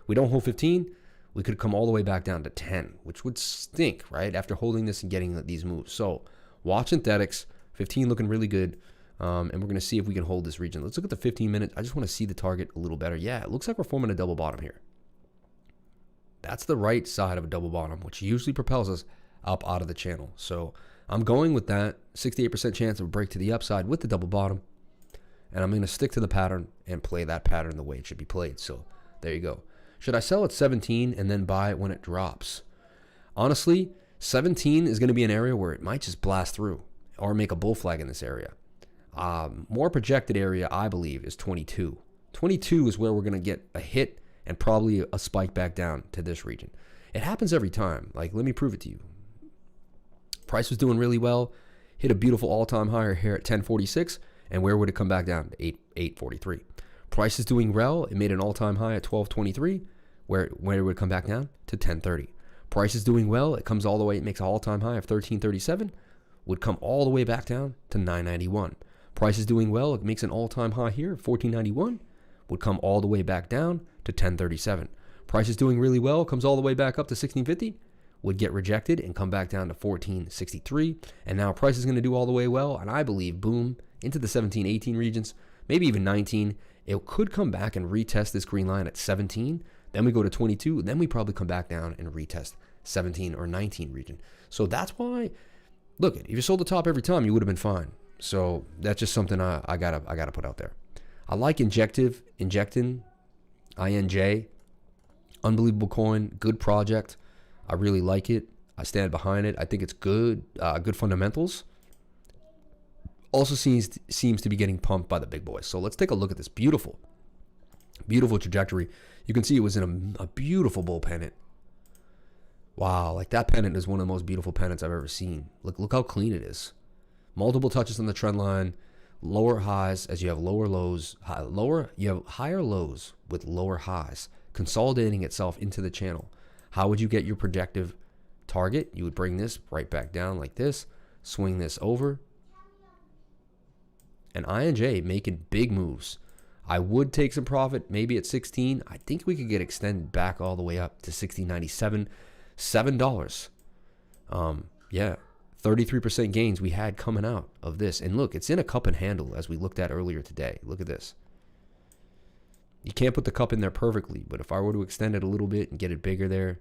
We don't hold 15, we could come all the way back down to 10, which would stink, right? After holding this and getting these moves. So watch synthetics. 15 looking really good. And we're going to see if we can hold this region. Let's look at the 15 minutes. I just want to see the target a little better. Yeah, it looks like we're forming a double bottom here. That's the right side of a double bottom, which usually propels us up out of the channel. So I'm going with that 68% chance of a break to the upside with the double bottom. And I'm going to stick to the pattern and play that pattern the way it should be played. So there you go. Should I sell at 17 and then buy it when it drops? Honestly, 17 is going to be an area where it might just blast through or make a bull flag in this area. More projected area, I believe, is 22. 22 is where we're going to get a hit and probably a spike back down to this region. It happens every time. Like, let me prove it to you. Price was doing really well, hit a beautiful all-time high here at 1046, and where would it come back down? To 843. Price is doing well. It made an all-time high at 1223, where it would come back down to 1030. Price is doing well. It comes all the way. It makes an all-time high of 1337, would come all the way back down to 991. Price is doing well. It makes an all-time high here, 1491, would come all the way back down to 1037. Price is doing really well. Comes all the way back up to 1650. Would get rejected and come back down to 1463. And now price is going to do all the way well. And I believe, boom, into the 17, 18 regions, maybe even 19. It could come back and retest this green line at 17. Then we go to 22. Then we probably come back down and retest 17 or 19 region. So that's why, look, if you sold the top every time, you would have been fine. So that's just something I gotta put out there. I like injecting, INJ, unbelievable coin, good project. I really like it. I stand behind it. I think it's good, good fundamentals. Also seems to be getting pumped by the big boys. So let's take a look at this beautiful, beautiful trajectory. You can see it was in a beautiful bull pennant. Wow, like that pennant is one of the most beautiful pennants I've ever seen. Look how clean it is. Multiple touches on the trend line, lower highs as you have lower lows, you have higher lows with lower highs, consolidating itself into the channel. How would you get your projective target? You would bring this right back down like this, swing this over. And INJ making big moves. I would take some profit, maybe at 16. I think we could get extended back all the way up to 16.97, $7. Yeah, 33% gains we had coming out of this. And look, it's in a cup and handle as we looked at earlier today. Look at this. You can't put the cup in there perfectly, but if I were to extend it a little bit and get it bigger there,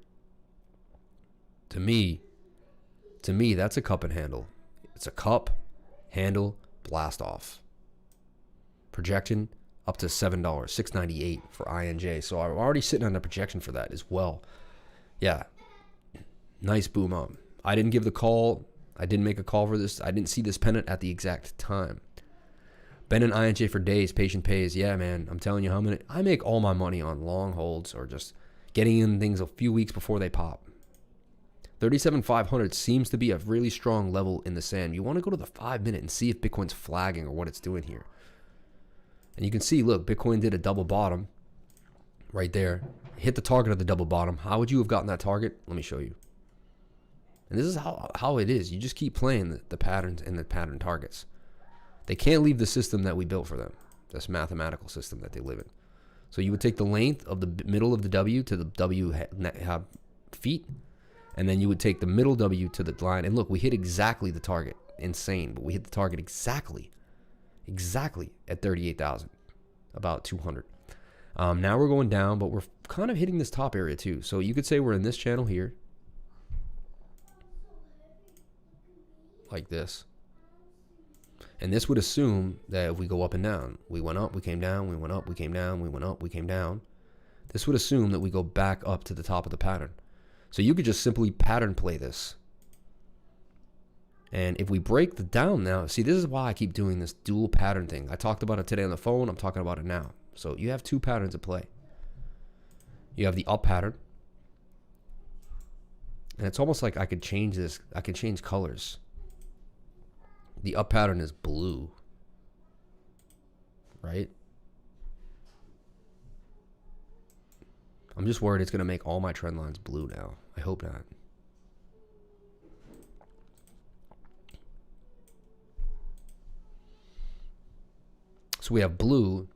to me, that's a cup and handle. It's a cup, handle, blast off. Projection up to $7, $6.98 for INJ. So I'm already sitting on the projection for that as well. Yeah, nice boom up. I didn't give the call. I didn't make a call for this. I didn't see this pennant at the exact time. Been in INJ for days, patient pays. Yeah, man, I'm telling you how many. I make all my money on long holds or just getting in things a few weeks before they pop. 37,500 seems to be a really strong level in the sand. You want to go to the 5 minute and see if Bitcoin's flagging or what it's doing here. And you can see, look, Bitcoin did a double bottom right there. Hit the target of the double bottom. How would you have gotten that target? Let me show you. And this is how it is. You just keep playing the patterns and the pattern targets. They can't leave the system that we built for them, this mathematical system that they live in. So you would take the length of the middle of the W to the W feet, and then you would take the middle W to the line. And look, we hit exactly the target. insane, but we hit the target exactly at 38,000, about 200. Now we're going down, but we're kind of hitting this top area too. So you could say we're in this channel here, like this. And this would assume that if we go up and down, we went up, we came down, we went up, we came down, we went up, we came down. This would assume that we go back up to the top of the pattern. So you could just simply pattern play this. And if we break the down now, see, this is why I keep doing this dual pattern thing. I talked about it today on the phone. I'm talking about it now. So you have two patterns at play. You have the up pattern. And it's almost like I could change this. I could change colors. The up pattern is blue, right? I'm just worried it's going to make all my trend lines blue now. I hope not. So we have blue,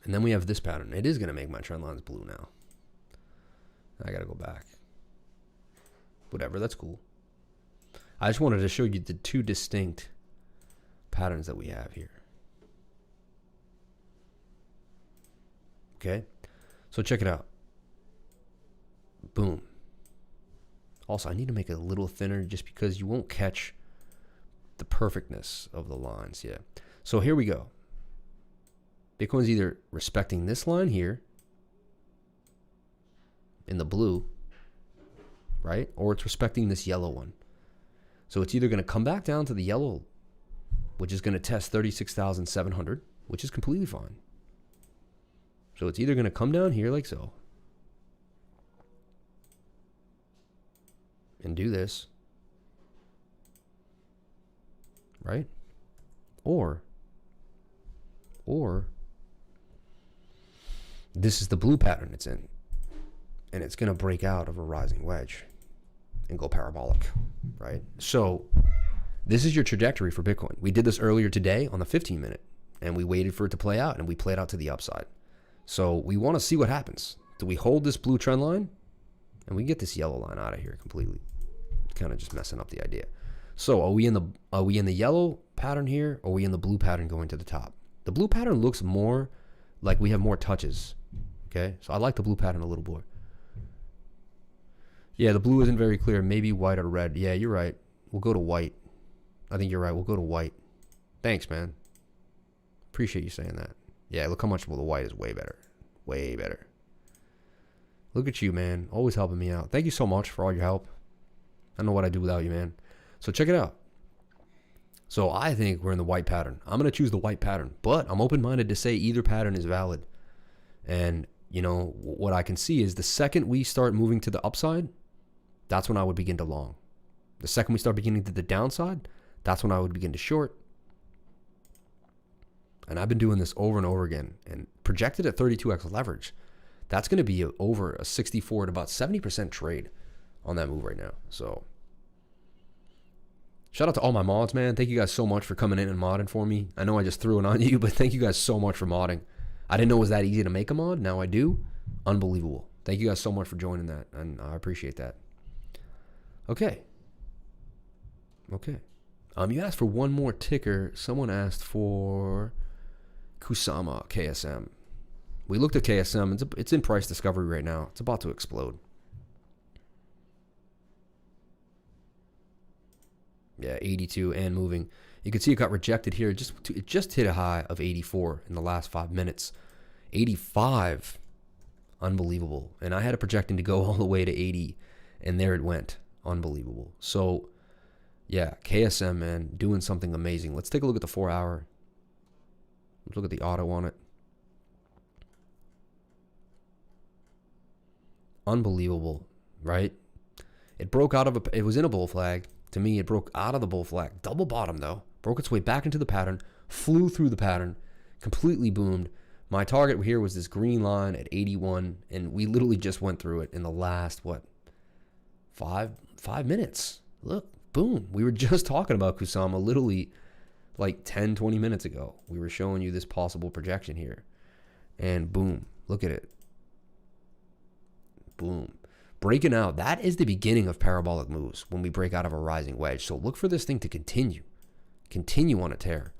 and then we have this pattern. It is going to make my trend lines blue now. I got to go back. Whatever, that's cool. I just wanted to show you the two distinct patterns that we have here. Okay, so check it out. Boom. Also, I need to make it a little thinner just because you won't catch the perfectness of the lines. Yeah. So here we go. Bitcoin's either respecting this line here in the blue, right? Or it's respecting this yellow one. So it's either going to come back down to the yellow, which is going to test 36,700, which is completely fine. So it's either going to come down here like so and do this, right? Or this is the blue pattern it's in, and it's going to break out of a rising wedge and go parabolic, right? So this is your trajectory for Bitcoin. We did this earlier today on the 15-minute, and we waited for it to play out, and we played out to the upside. So we want to see what happens. Do we hold this blue trend line? And we get this yellow line out of here completely. Kind of just messing up the idea. So are we in the yellow pattern here, or are we in the blue pattern going to the top? The blue pattern looks more like we have more touches. Okay, so I like the blue pattern a little more. Yeah, the blue isn't very clear. Maybe white or red. Yeah, you're right. We'll go to white. I think you're right. We'll go to white. Thanks, man. Appreciate you saying that. Yeah, look how much the white is way better. Way better. Look at you, man. Always helping me out. Thank you so much for all your help. I don't know what I'd do without you, man. So check it out. So I think we're in the white pattern. I'm going to choose the white pattern, but I'm open-minded to say either pattern is valid. And, you know, what I can see is the second we start moving to the upside, that's when I would begin to long. The second we start beginning to the downside, that's when I would begin to short. And I've been doing this over and over again, and projected at 32x leverage. That's going to be over a 64 to about 70% trade on that move right now. So shout out to all my mods, man. Thank you guys so much for coming in and modding for me. I know I just threw it on you, but thank you guys so much for modding. I didn't know it was that easy to make a mod. Now I do. Unbelievable. Thank you guys so much for joining that, and I appreciate that. Okay. You asked for one more ticker. Someone asked for Kusama KSM. We looked at KSM. It's in price discovery right now. It's about to explode. Yeah, 82 and moving. You can see it got rejected here. It just hit a high of 84 in the last 5 minutes. 85. Unbelievable. And I had it projecting to go all the way to 80, and there it went. Unbelievable. So, yeah, KSM, man, doing something amazing. Let's take a look at the 4 hour. Let's look at the auto on it. Unbelievable, right? It broke out of it was in a bull flag. To me, it broke out of the bull flag. Double bottom, though. Broke its way back into the pattern. Flew through the pattern. Completely boomed. My target here was this green line at 81. And we literally just went through it in the last, what? 5 minutes. Look, boom. We were just talking about Kusama literally like 10, 20 minutes ago. We were showing you this possible projection here. And boom. Look at it. Boom. Breaking out, that is the beginning of parabolic moves when we break out of a rising wedge. So look for this thing to continue on a tear.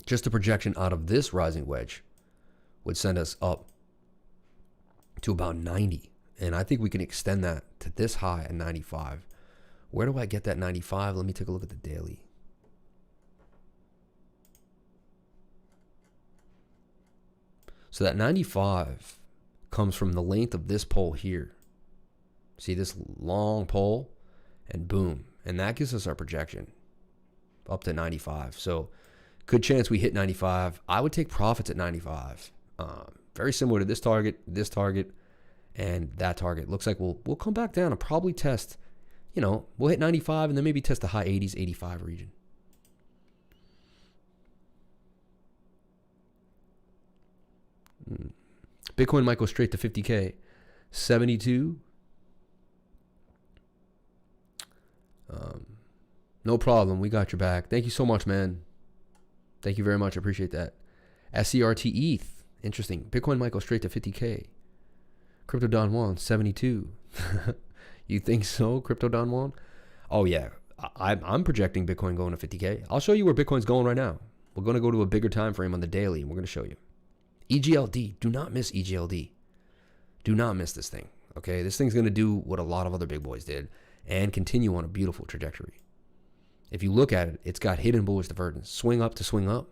Just a projection out of this rising wedge would send us up to about 90. And I think we can extend that to this high at 95. Where do I get that 95? Let me take a look at the daily. So that 95 comes from the length of this pole here. See this long pole? And boom. And that gives us our projection up to 95. So good chance we hit 95. I would take profits at 95. Very similar to this target, and that target. Looks like we'll come back down and probably test, we'll hit 95 and then maybe test the high 80s, 85 region. Bitcoin might go straight to 50K. 72. No problem. We got your back. Thank you so much, man. Thank you very much. I appreciate that. SCRT ETH. Interesting. Bitcoin might go straight to 50K. Crypto Don Juan, 72. You think so, Crypto Don Juan? Oh, yeah. I'm projecting Bitcoin going to 50K. I'll show you where Bitcoin's going right now. We're going to go to a bigger time frame on the daily, and we're going to show you. EGLD. Do not miss EGLD. Do not miss this thing. Okay? This thing's going to do what a lot of other big boys did and continue on a beautiful trajectory. If you look at it, it's got hidden bullish divergence. Swing up to swing up.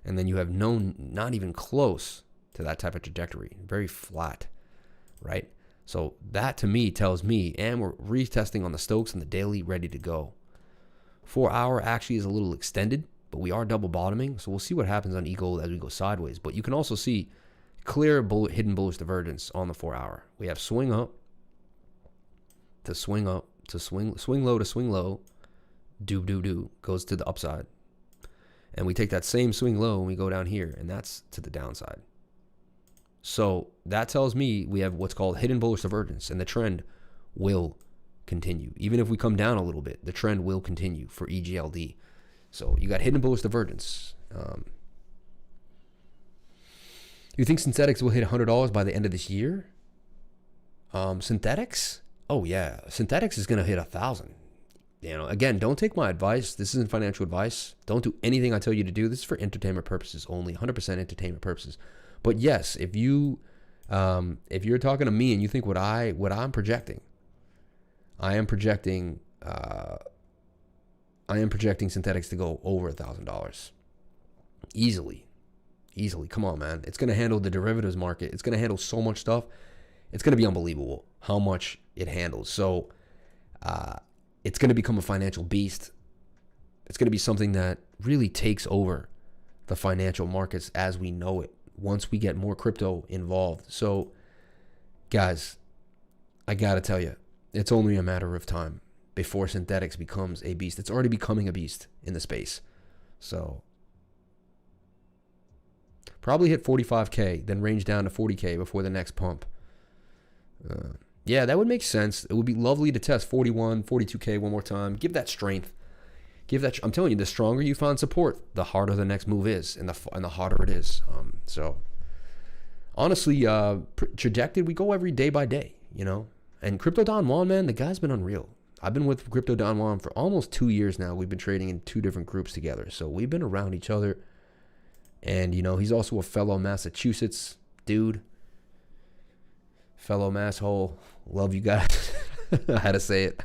And then you have not even close to that type of trajectory. Very flat, right? So that to me tells me, and we're retesting on the Stokes and the daily, ready to go. 4 hour actually is a little extended, but we are double bottoming. So we'll see what happens on eGold as we go sideways. But you can also see clear hidden bullish divergence on the 4 hour. We have swing up to swing up to swing low to swing low. Do goes to the upside. And we take that same swing low and we go down here, and that's to the downside. So that tells me we have what's called hidden bullish divergence, and the trend will continue. Even if we come down a little bit, the trend will continue for EGLD. So you got hidden bullish divergence. You think synthetics will hit $100 by the end of this year? Synthetics? Oh yeah, synthetics is gonna hit 1,000. Again, don't take my advice. This isn't financial advice. Don't do anything I tell you to do. This is for entertainment purposes only, 100% entertainment purposes. But yes, if you're talking to me and you think what I'm projecting, I am projecting synthetics to go over $1,000 easily. Come on, man. It's gonna handle the derivatives market. It's gonna handle so much stuff. It's gonna be unbelievable how much it handles. So, it's going to become a financial beast. It's going to be something that really takes over the financial markets as we know it once we get more crypto involved. So, guys, I got to tell you, it's only a matter of time before synthetics becomes a beast. It's already becoming a beast in the space. So, probably hit 45K, then range down to 40K before the next pump. Yeah, that would make sense. It would be lovely to test 41, 42K one more time. Give that strength. I'm telling you, the stronger you find support, the harder the next move is, and the harder it is. So, honestly, trajected, we go every day by day, And Crypto Don Juan, man, the guy's been unreal. I've been with Crypto Don Juan for almost 2 years now. We've been trading in 2 different groups together. So, we've been around each other. And, he's also a fellow Massachusetts dude. Fellow masshole. Love you guys. I had to say it.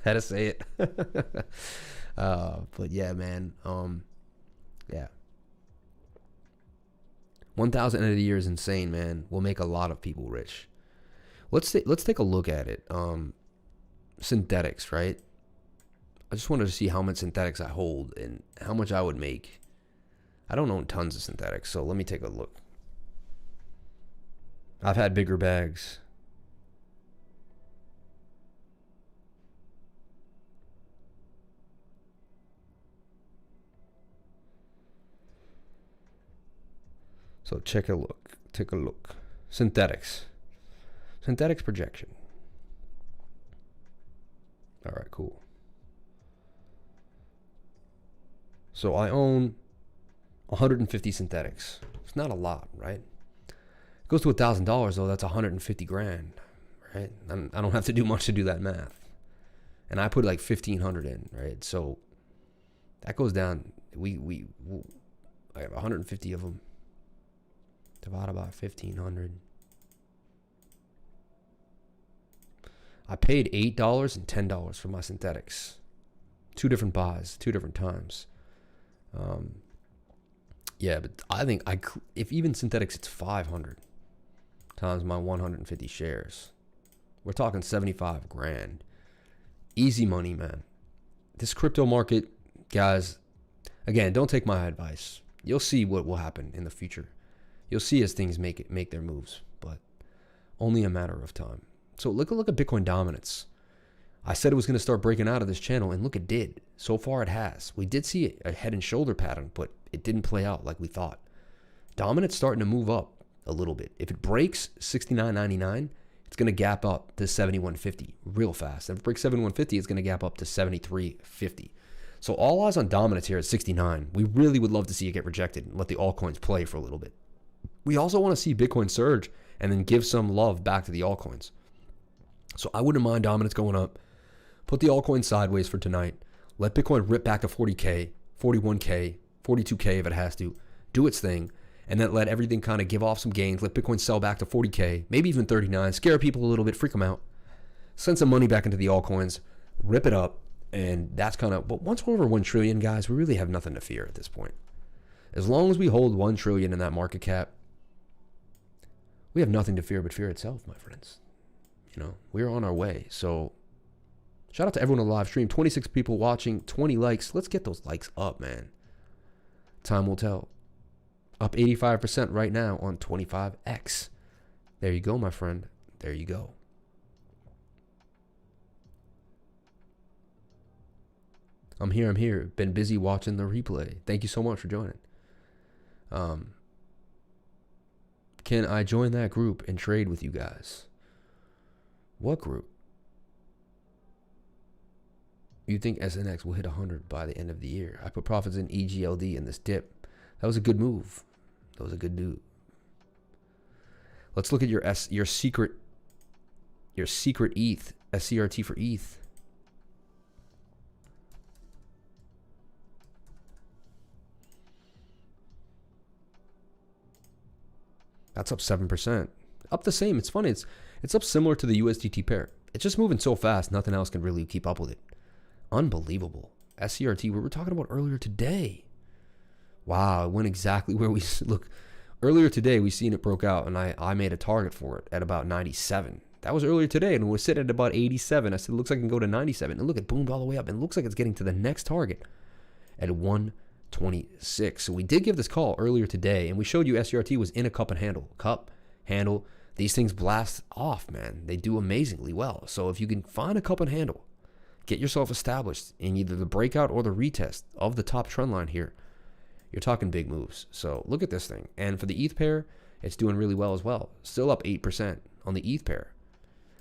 But yeah, man. Yeah. 1,000 end of the year is insane, man. We'll make a lot of people rich. Let's take a look at it. Synthetics, right? I just wanted to see how much synthetics I hold and how much I would make. I don't own tons of synthetics, so let me take a look. I've had bigger bags. So take a look. Synthetics projection. All right, cool. So I own 150 synthetics. It's not a lot, right? Goes to $1,000 though, that's 150 grand, right? I don't have to do much to do that math. And I put like 1,500 in, right? So that goes down. I have 150 of them. Divided by 1,500. I paid $8 and $10 for my synthetics. 2 different buys, 2 different times. Yeah, but I think if even synthetics, it's 500 times my 150 shares. We're talking 75 grand. Easy money, man. This crypto market, guys, again, don't take my advice. You'll see what will happen in the future. You'll see as things make their moves, but only a matter of time. So look at Bitcoin dominance. I said it was going to start breaking out of this channel, and look, it did. So far, it has. We did see a head and shoulder pattern, but it didn't play out like we thought. Dominance starting to move up a little bit. If it breaks 69.99, it's going to gap up to 71.50 real fast. If it breaks 71.50, it's going to gap up to 73.50. So all eyes on dominance here at 69. We really would love to see it get rejected and let the altcoins play for a little bit. We also want to see Bitcoin surge and then give some love back to the altcoins. So I wouldn't mind dominance going up. Put the altcoin sideways for tonight. Let Bitcoin rip back to 40K, 41K, 42K if it has to. Do its thing. And then let everything kind of give off some gains. Let Bitcoin sell back to 40K, maybe even 39. Scare people a little bit, freak them out. Send some money back into the altcoins. Rip it up. And that's kind of, but once we're over 1 trillion, guys, we really have nothing to fear at this point. As long as we hold 1 trillion in that market cap, we have nothing to fear but fear itself, my friends. You know, we're on our way. So shout out to everyone on the live stream. 26 people watching, 20 likes. Let's get those likes up, man. Time will tell. Up 85% right now on 25X. There you go, my friend. There you go. I'm here. Been busy watching the replay. Thank you so much for joining. Can I join that group and trade with you guys? What group? You think SNX will hit 100 by the end of the year? I put profits in EGLD in this dip. That was a good move. That was a good do. Let's look at your secret ETH, SCRT for ETH. That's up 7%. Up the same. It's funny. It's up similar to the USDT pair. It's just moving so fast, nothing else can really keep up with it. Unbelievable. SCRT, we were talking about earlier today. Wow, it went exactly where we look. Earlier today, we seen it broke out, and I made a target for it at about 97. That was earlier today, and we're sitting at about 87. I said, it looks like it can go to 97. And look, it boomed all the way up, and it looks like it's getting to the next target at 126. So we did give this call earlier today, and we showed you SCRT was in a cup and handle. Cup, handle. These things blast off, man. They do amazingly well. So if you can find a cup and handle, get yourself established in either the breakout or the retest of the top trend line here, you're talking big moves. So look at this thing. And for the ETH pair, it's doing really well as well. Still up 8% on the ETH pair.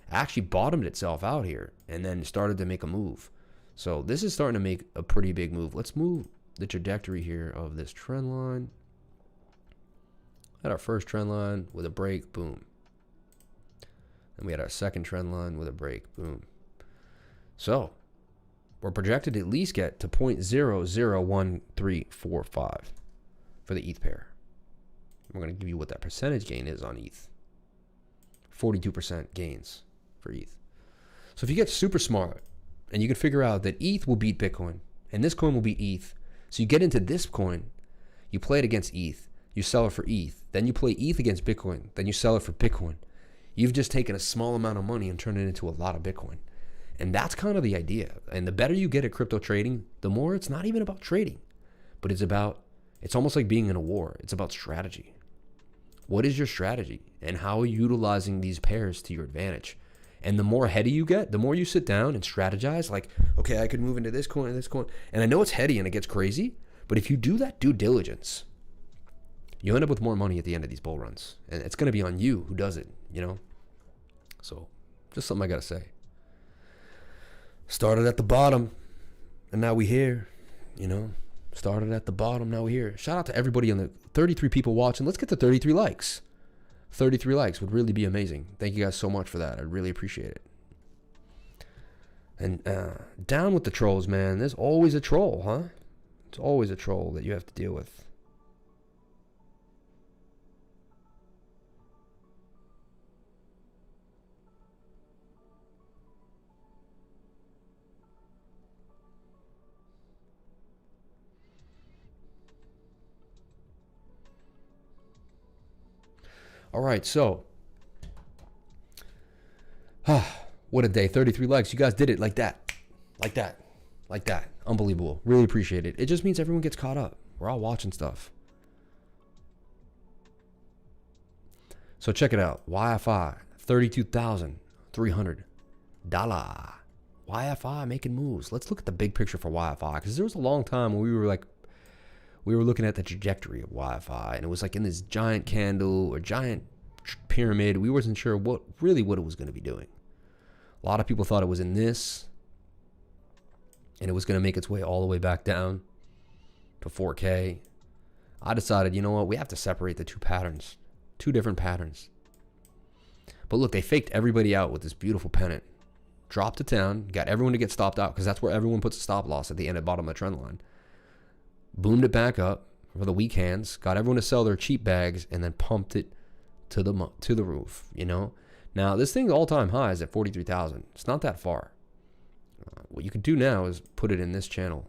Actually bottomed itself out here and then started to make a move. So this is starting to make a pretty big move. Let's move the trajectory here of this trend line. Had our first trend line with a break, boom. And we had our second trend line with a break, boom. So we're projected to at least get to 0.001345 for the ETH pair. We're going to give you what that percentage gain is on ETH. 42% gains for ETH. So if you get super smart and you can figure out that ETH will beat Bitcoin and this coin will beat ETH, so you get into this coin, you play it against ETH, you sell it for ETH, then you play ETH against Bitcoin, then you sell it for Bitcoin. You've just taken a small amount of money and turned it into a lot of Bitcoin. And that's kind of the idea. And the better you get at crypto trading, the more it's not even about trading, but it's almost like being in a war. It's about strategy. What is your strategy? And how are you utilizing these pairs to your advantage? And the more heady you get, the more you sit down and strategize, like, okay, I could move into this coin and this coin. And I know it's heady and it gets crazy, but if you do that due diligence, you end up with more money at the end of these bull runs. And it's going to be on you who does it, you know? So just something I got to say. Started at the bottom, and now we here, you know. Started at the bottom, now we're here. Shout out to everybody on the 33 people watching. Let's get to 33 likes. 33 likes would really be amazing. Thank you guys so much for that. I really appreciate it. And down with the trolls, man. There's always a troll, huh? It's always a troll that you have to deal with. All right, so what a day. 33 likes. You guys did it like that. Like that. Like that. Unbelievable. Really appreciate it. It just means everyone gets caught up. We're all watching stuff. So check it out. YFI, $32,300. YFI making moves. Let's look at the big picture for YFI, because there was a long time when we were looking at the trajectory of YFI, and it was like in this giant candle or giant pyramid. We wasn't sure what it was going to be doing. A lot of people thought it was in this, and it was going to make its way all the way back down to 4K. I decided, you know what? We have to separate the two patterns, two different patterns. But look, they faked everybody out with this beautiful pennant. Dropped it down, got everyone to get stopped out, because that's where everyone puts a stop loss, at the end, at bottom of the trend line. Boomed it back up for the weak hands, got everyone to sell their cheap bags, and then pumped it to the roof, you know? Now, this thing's all-time high is at 43,000. It's not that far. What you can do now is put it in this channel.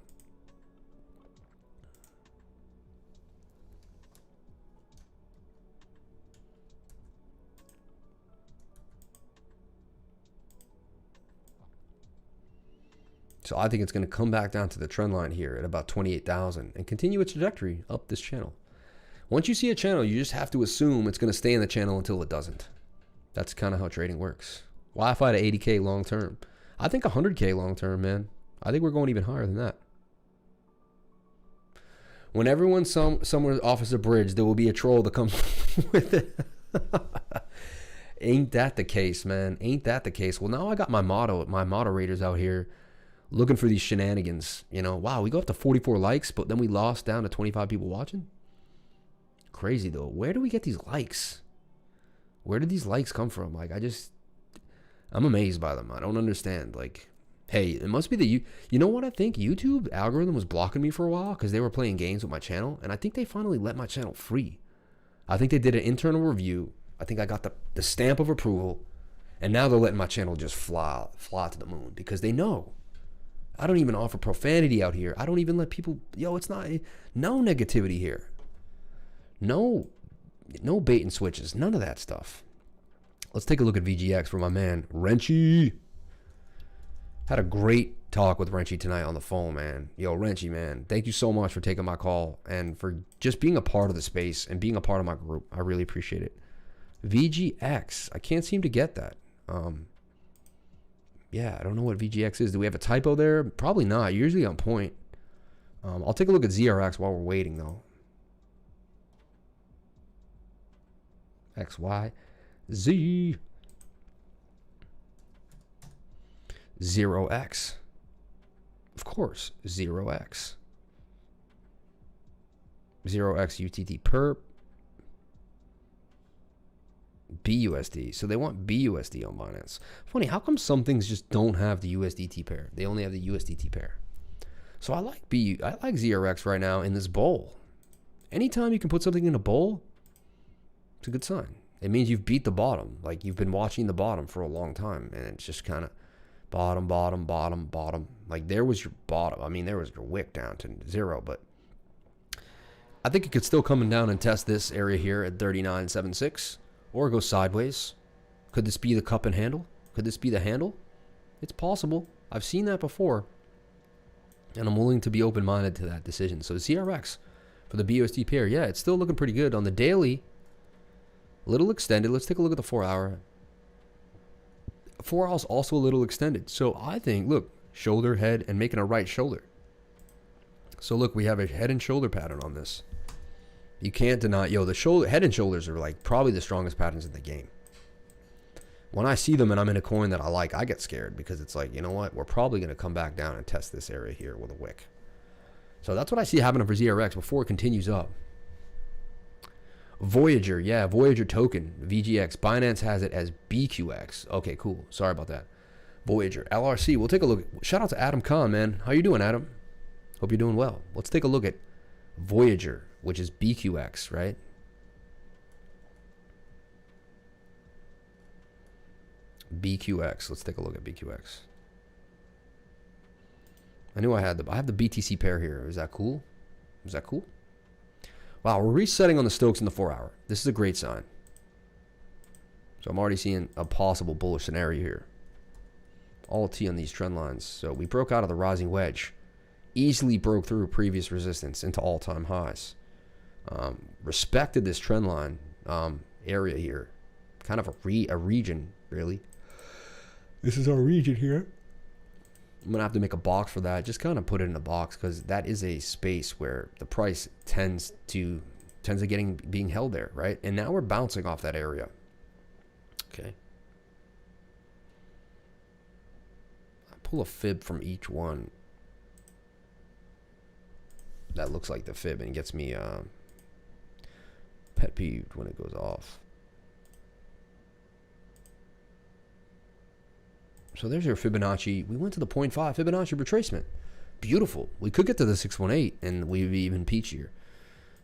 So I think it's going to come back down to the trend line here at about 28,000 and continue its trajectory up this channel. Once you see a channel, you just have to assume it's going to stay in the channel until it doesn't. That's kind of how trading works. Wi-Fi to 80K long term. I think 100K long term, man. I think we're going even higher than that. When everyone somewhere offers a bridge, there will be a troll that comes with it. Ain't that the case, man? Ain't that the case? Well, now I got my moderators out here looking for these shenanigans. You know, wow, we go up to 44 likes, but then we lost down to 25 people watching. Crazy though. Where do we get these likes? Where did these likes come from? Like, I'm amazed by them. I don't understand. Like, hey, it must be you know what I think? YouTube algorithm was blocking me for a while because they were playing games with my channel, and I think they finally let my channel free. I think they did an internal review. I think I got the stamp of approval, and now they're letting my channel just fly to the moon, because they know I don't even offer profanity out here. I don't even let people, it's not, no negativity here. No bait and switches. None of that stuff. Let's take a look at VGX for my man, Wrenchy. Had a great talk with Wrenchy tonight on the phone, man. Yo, Wrenchy, man, thank you so much for taking my call and for just being a part of the space and being a part of my group. I really appreciate it. VGX. I can't seem to get that. Yeah, I don't know what VGX is. Do we have a typo there? Probably not. Usually on point. I'll take a look at ZRX while we're waiting, though. XYZ 0x. Of course, 0x. 0x UTT perp. BUSD. So they want BUSD on Binance. Funny, how come some things just don't have the USDT pair? They only have the USDT pair. So I like ZRX right now in this bowl. Anytime you can put something in a bowl, it's a good sign. It means you've beat the bottom. Like, you've been watching the bottom for a long time, and it's just kind of bottom. Like, there was your bottom. I mean, there was your wick down to 0, but I think it could still come down and test this area here at 39.76 or go sideways. Could this be the cup and handle? Could this be the handle? It's possible. I've seen that before, and I'm willing to be open-minded to that decision. So ZRX for the BUSD pair, yeah, it's still looking pretty good. On the daily, a little extended. Let's take a look at the 4-hour. 4 hours also a little extended. So I think, look, shoulder, head, and making a right shoulder. So look, we have a head and shoulder pattern on this. You can't deny, the head and shoulders are like probably the strongest patterns in the game. When I see them and I'm in a coin that I like, I get scared, because it's like, you know what? We're probably going to come back down and test this area here with a wick. So that's what I see happening for ZRX before it continues up. Voyager, yeah, Voyager token, VGX. Binance has it as BQX. Okay, cool. Sorry about that. Voyager, LRC. We'll take a look. Shout out to Adam Khan, man. How you doing, Adam? Hope you're doing well. Let's take a look at Voyager, which is BQX, right? BQX. Let's take a look at BQX. I knew I have the BTC pair here. Is that cool? Is that cool? Wow, we're resetting on the Stokes in the 4 hour. This is a great sign. So I'm already seeing a possible bullish scenario here. All T on these trend lines. So we broke out of the rising wedge. Easily broke through previous resistance into all-time highs. Respected this trend line area here. Kind of a region, really. This is our region here. I'm going to have to make a box for that. Just kind of put it in a box because that is a space where the price tends to being held there, right? And now we're bouncing off that area. Okay. I pull a fib from each one. That looks like the fib and gets me pet peeved when it goes off. So there's your Fibonacci. We went to the 0.5 Fibonacci retracement. Beautiful. We could get to the 618 and we'd be even peachier.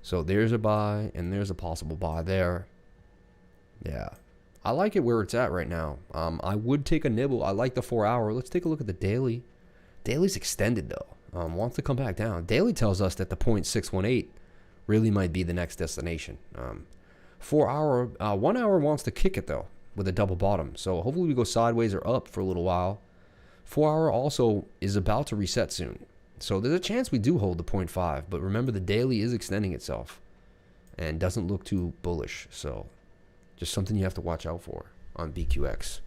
So there's a buy and there's a possible buy there. Yeah. I like it where it's at right now. I would take a nibble. I like the 4 hour. Let's take a look at the daily. Daily's extended though. Wants to come back down. Daily tells us that the 0.618 really might be the next destination. 4 hour, 1 hour wants to kick it though, with a double bottom. So hopefully we go sideways or up for a little while. 4 hour also is about to reset soon. So there's a chance we do hold the 0.5. But remember, the daily is extending itself and doesn't look too bullish. So just something you have to watch out for on BQX.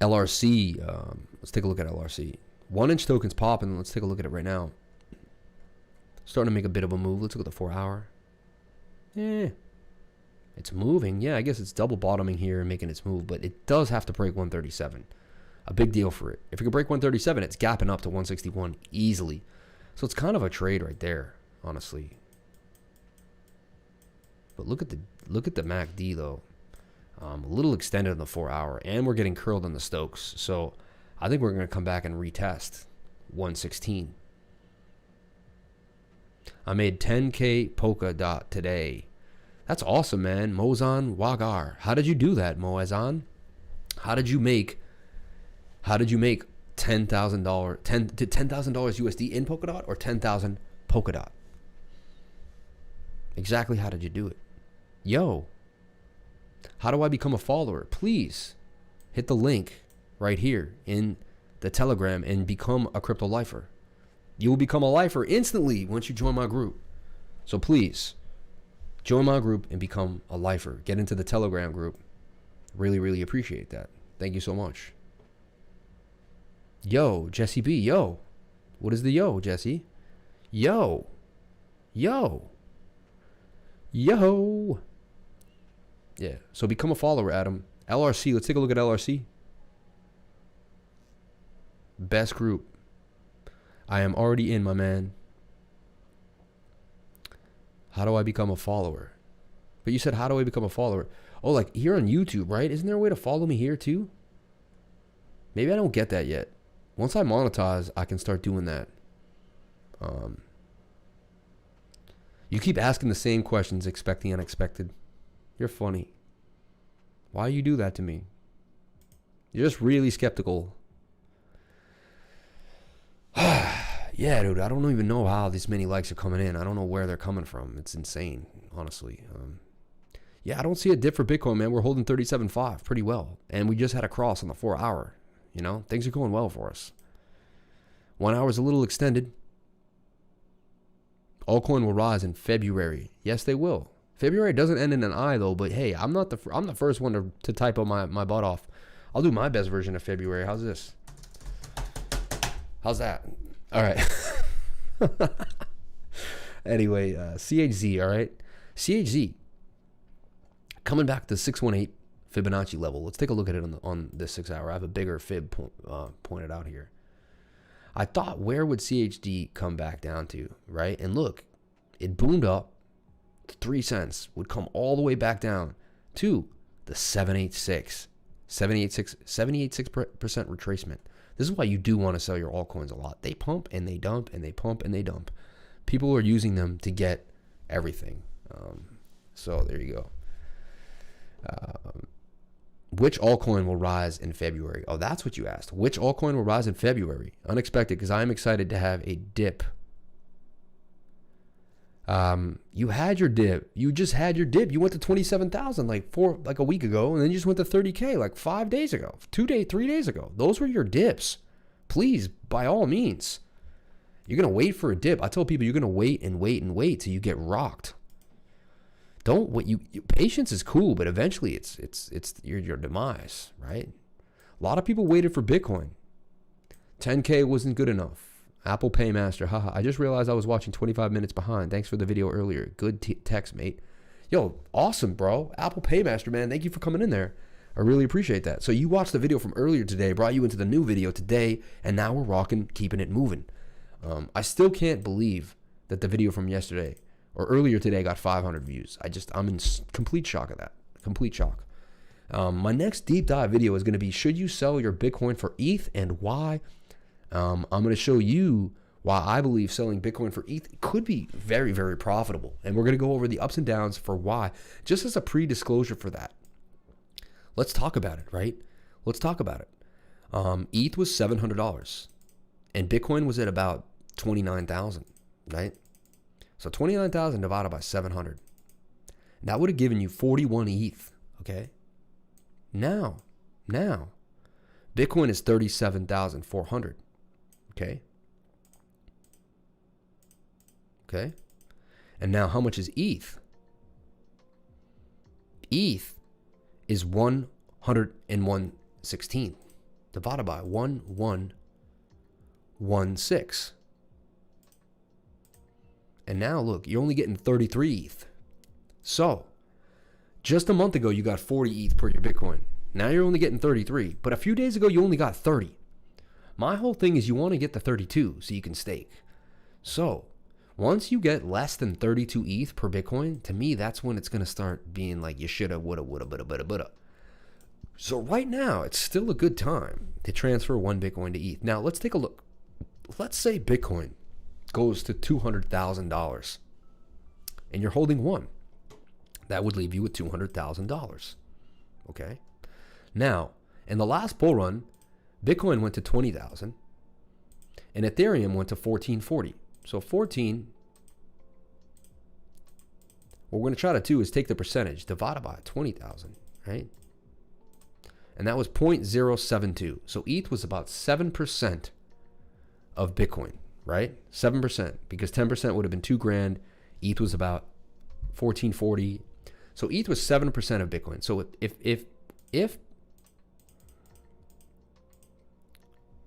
LRC. Let's take a look at LRC. 1 inch token's popping. Let's take a look at it right now. Starting to make a bit of a move. Let's look at the 4 hour. It's moving. Yeah, I guess it's double bottoming here and making its move, but it does have to break 137. A big deal for it. If it can break 137, it's gapping up to 161 easily. So it's kind of a trade right there, honestly. But look at the MACD though. A little extended in the 4 hour, and we're getting curled on the Stokes. So I think we're going to come back and retest 116. I made 10K polka dot today. That's awesome, man. Mozan Wagar. How did you do that, Moazan? How did you make $10,000 USD in Polkadot or 10,000 Polkadot? Exactly how did you do it? Yo, how do I become a follower? Please hit the link right here in the Telegram and become a crypto lifer. You will become a lifer instantly once you join my group. So please join my group and become a lifer. Get into the Telegram group. Really, really appreciate that. Thank you so much. Yo, Jesse B. Yo. What is the yo, Jesse? Yo. Yo. Yo. Yeah. So become a follower, Adam. LRC. Let's take a look at LRC. Best group. I am already in, my man. How do I become a follower? But you said, how do I become a follower? Oh, like here on YouTube, right? Isn't there a way to follow me here too? Maybe I don't get that yet. Once I monetize, I can start doing that. You keep asking the same questions, expecting unexpected. You're funny. Why you do that to me? You're just really skeptical. Yeah, dude, I don't even know how this many likes are coming in. I don't know where they're coming from. It's insane, honestly. Yeah, I don't see a dip for Bitcoin, man. We're holding 37.5 pretty well. And we just had a cross on the 4 hour. You know, things are going well for us. 1 hour is a little extended. Altcoin will rise in February. Yes, they will. February doesn't end in an I, though. But, hey, I'm the first one to typo my butt off. I'll do my best version of February. How's this? How's that? All right. Anyway, CHZ, all right? CHZ. Coming back to 618 Fibonacci level. Let's take a look at it on this 6 hour. I have a bigger fib pointed out here. I thought, where would CHD come back down to, right? And look, it boomed up, 3 cents would come all the way back down to the 786% retracement. This is why you do want to sell your altcoins a lot. They pump and they dump and they pump and they dump. People are using them to get everything. So there you go. Which altcoin will rise in February? Oh, that's what you asked. Which altcoin will rise in February? Unexpected, because I'm excited to have a dip. You had your dip. You just had your dip. You went to 27,000 like a week ago, and then you just went to 30K like 5 days ago, 3 days ago. Those were your dips. Please, by all means, you're gonna wait for a dip. I tell people you're gonna wait and wait and wait till you get rocked. Don't what you patience is cool, but eventually it's your demise, right? A lot of people waited for Bitcoin. 10K wasn't good enough. Apple Paymaster, haha. I just realized I was watching 25 minutes behind. Thanks for the video earlier. Good text, mate. Yo, awesome, bro. Apple Paymaster, man. Thank you for coming in there. I really appreciate that. So you watched the video from earlier today, brought you into the new video today, and now we're rocking, keeping it moving. I still can't believe that the video from yesterday or earlier today got 500 views. I'm in complete shock of that. Complete shock. My next deep dive video is going to be, should you sell your Bitcoin for ETH and why? I'm going to show you why I believe selling Bitcoin for ETH could be very, very profitable. And we're going to go over the ups and downs for why. Just as a pre-disclosure for that. Let's talk about it, right? Let's talk about it. ETH was $700 and Bitcoin was at about 29,000, right? So 29,000 divided by 700. That would have given you 41 ETH, okay? Now, Bitcoin is 37,400, okay? Okay? And now how much is ETH? ETH is 101/16 divided by 1116. And now look, you're only getting 33 ETH. So, just a month ago, you got 40 ETH per your Bitcoin. Now you're only getting 33. But a few days ago, you only got 30. My whole thing is you want to get to 32 so you can stake. So, once you get less than 32 ETH per Bitcoin, to me, that's when it's going to start being like you shoulda, woulda, woulda. So right now, it's still a good time to transfer one Bitcoin to ETH. Now, let's take a look. Let's say Bitcoin goes to $200,000 and you're holding one. That would leave you with $200,000. Okay. Now, in the last bull run, Bitcoin went to 20,000 and Ethereum went to 1440. So 14, what we're going to try to do is take the percentage divided by 20,000, right? And that was 0.072. So ETH was about 7% of Bitcoin, right? 7%, because 10% would have been $2,000. ETH was about 1440. So ETH was 7% of Bitcoin. So if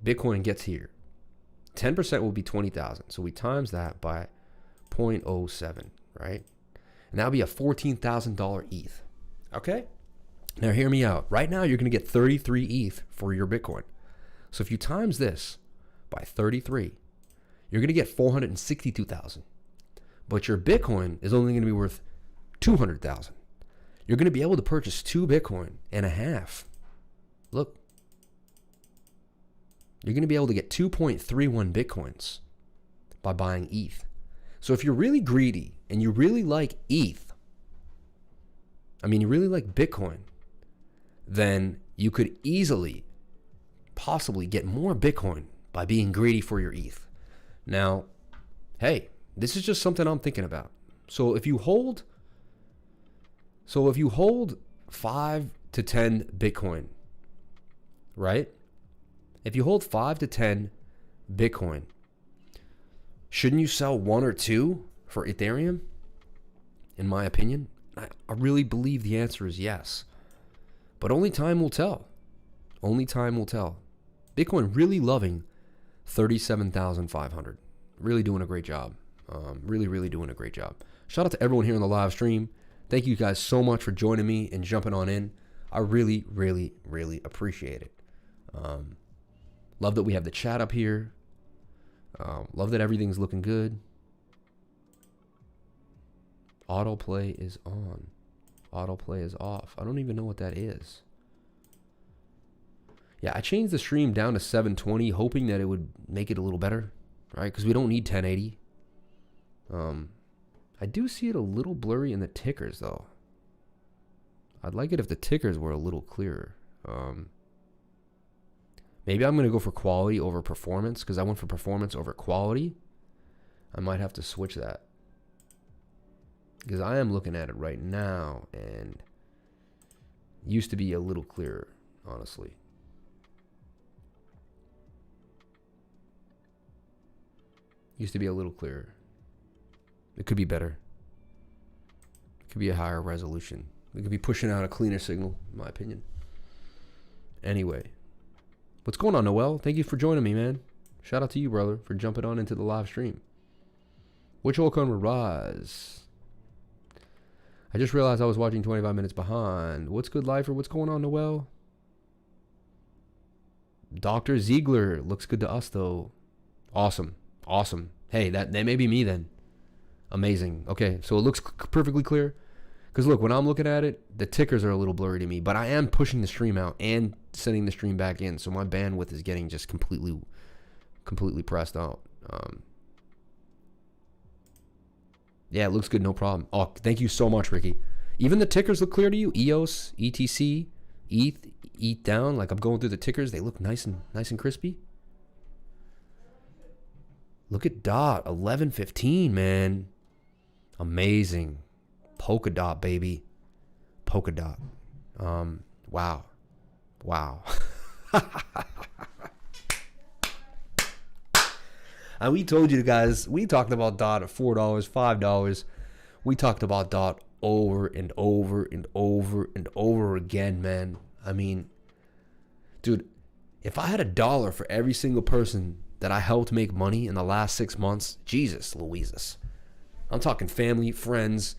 Bitcoin gets here, 10% will be 20,000. So we times that by 0.07, right? And that would be a $14,000 ETH. Okay? Now hear me out. Right now you're going to get 33 ETH for your Bitcoin. So if you times this by 33, you're going to get 462,000. But your Bitcoin is only going to be worth 200,000. You're going to be able to purchase 2 Bitcoin and a half. Look. You're going to be able to get 2.31 Bitcoins by buying ETH. So if you're really greedy and you really like ETH, you really like Bitcoin, then you could easily, possibly get more Bitcoin by being greedy for your ETH. Now, hey, this is just something I'm thinking about. So if you hold 5 to 10 Bitcoin, right? If you hold 5 to 10 Bitcoin, shouldn't you sell 1 or 2 for Ethereum? In my opinion, I really believe the answer is yes. But only time will tell. Only time will tell. Bitcoin really loving 37,500. Really doing a great job. Really doing a great job. Shout out to everyone here on the live stream. Thank you guys so much for joining me and jumping on in. I really appreciate it. Love that we have the chat up here. Love that everything's looking good. Autoplay is on. Autoplay is off. I don't even know what that is. Yeah, I changed the stream down to 720, hoping that it would make it a little better, right? Because we don't need 1080. I do see it a little blurry in the tickers, though. I'd like it if the tickers were a little clearer. Maybe I'm going to go for quality over performance, because I went for performance over quality. I might have to switch that. Because I am looking at it right now, and it used to be a little clearer, honestly. Used to be a little clearer. It could be better. It could be a higher resolution. We could be pushing out a cleaner signal, in my opinion. Anyway. What's going on, Noel? Thank you for joining me, man. Shout out to you, brother, for jumping on into the live stream. Which altcoin will rise? I just realized I was watching 25 minutes behind. What's good, lifer? What's going on, Noel? Dr. Ziegler. Looks good to us, though. Awesome. Awesome. Hey, that may be me then. Amazing. Okay, so it looks perfectly clear. Because look, when I'm looking at it, the tickers are a little blurry to me, but I am pushing the stream out and sending the stream back in, so my bandwidth is getting just completely pressed out. Yeah, it looks good, no problem. Oh, thank you so much, Ricky. Even the tickers look clear to you. EOS, ETC, ETH down. Like I'm going through the tickers, they look nice and crispy. Look at DOT, 1115, man. Amazing. Polka dot, baby. Polka dot. Wow. Wow. And we told you guys, we talked about DOT at $4, $5. We talked about DOT over and over and over and over again, man. I mean, dude, if I had $1 for every single person that I helped make money in the last 6 months, Jesus Louises. I'm talking family, friends.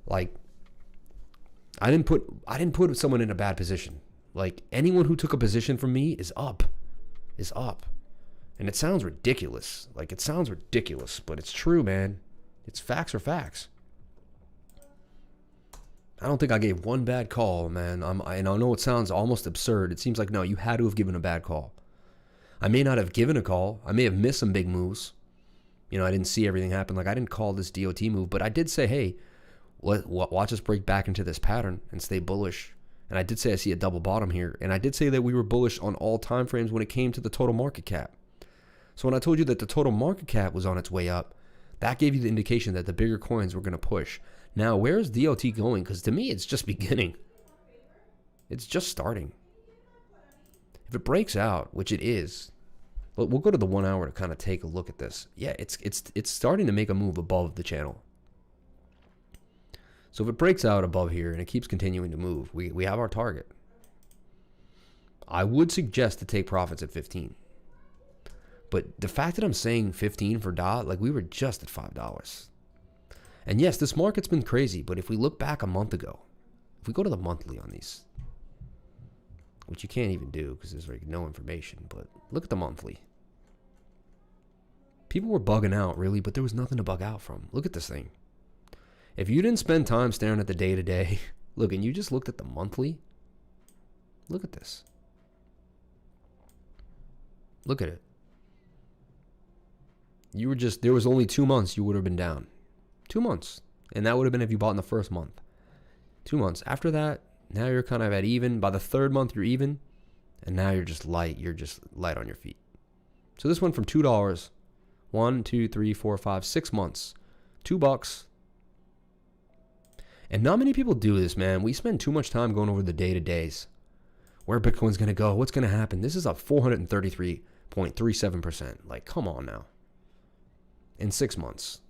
Like, I didn't put someone in a bad position. Like, anyone who took a position from me is up. And it sounds ridiculous. Like, it sounds ridiculous, but it's true, man. It's facts are facts. I don't think I gave one bad call, man. And I know it sounds almost absurd. It seems like, no, you had to have given a bad call. I may not have given a call. I may have missed some big moves. You know, I didn't see everything happen. Like, I didn't call this DOT move, but I did say, hey, watch us break back into this pattern and stay bullish. And I did say I see a double bottom here. And I did say that we were bullish on all time frames when it came to the total market cap. So when I told you that the total market cap was on its way up, that gave you the indication that the bigger coins were going to push. Now, where's DOT going? Because to me, it's just beginning. It's just starting. If it breaks out, which it is, we'll go to the 1 hour to kind of take a look at this. Yeah, it's starting to make a move above the channel. So if it breaks out above here and it keeps continuing to move, we have our target. I would suggest to take profits at 15. But the fact that I'm saying 15 for DOT, like we were just at $5. And yes, this market's been crazy, but if we look back a month ago, if we go to the monthly on these, which you can't even do because there's like no information, but look at the monthly. People were bugging out, really, but there was nothing to bug out from. Look at this thing. If you didn't spend time staring at the day-to-day, look, and you just looked at the monthly, look at this. Look at it. You were just, there was only 2 months you would have been down. 2 months. And that would have been if you bought in the first month. 2 months. After that, now you're kind of at even. By the third month, you're even. And now you're just light. You're just light on your feet. So this went from $2. 1, 2, 3, 4, 5, 6 months. $2. And not many people do this, man. We spend too much time going over the day-to-days. Where Bitcoin's going to go. What's going to happen. This is up 433.37%. Like, come on now. In 6 months.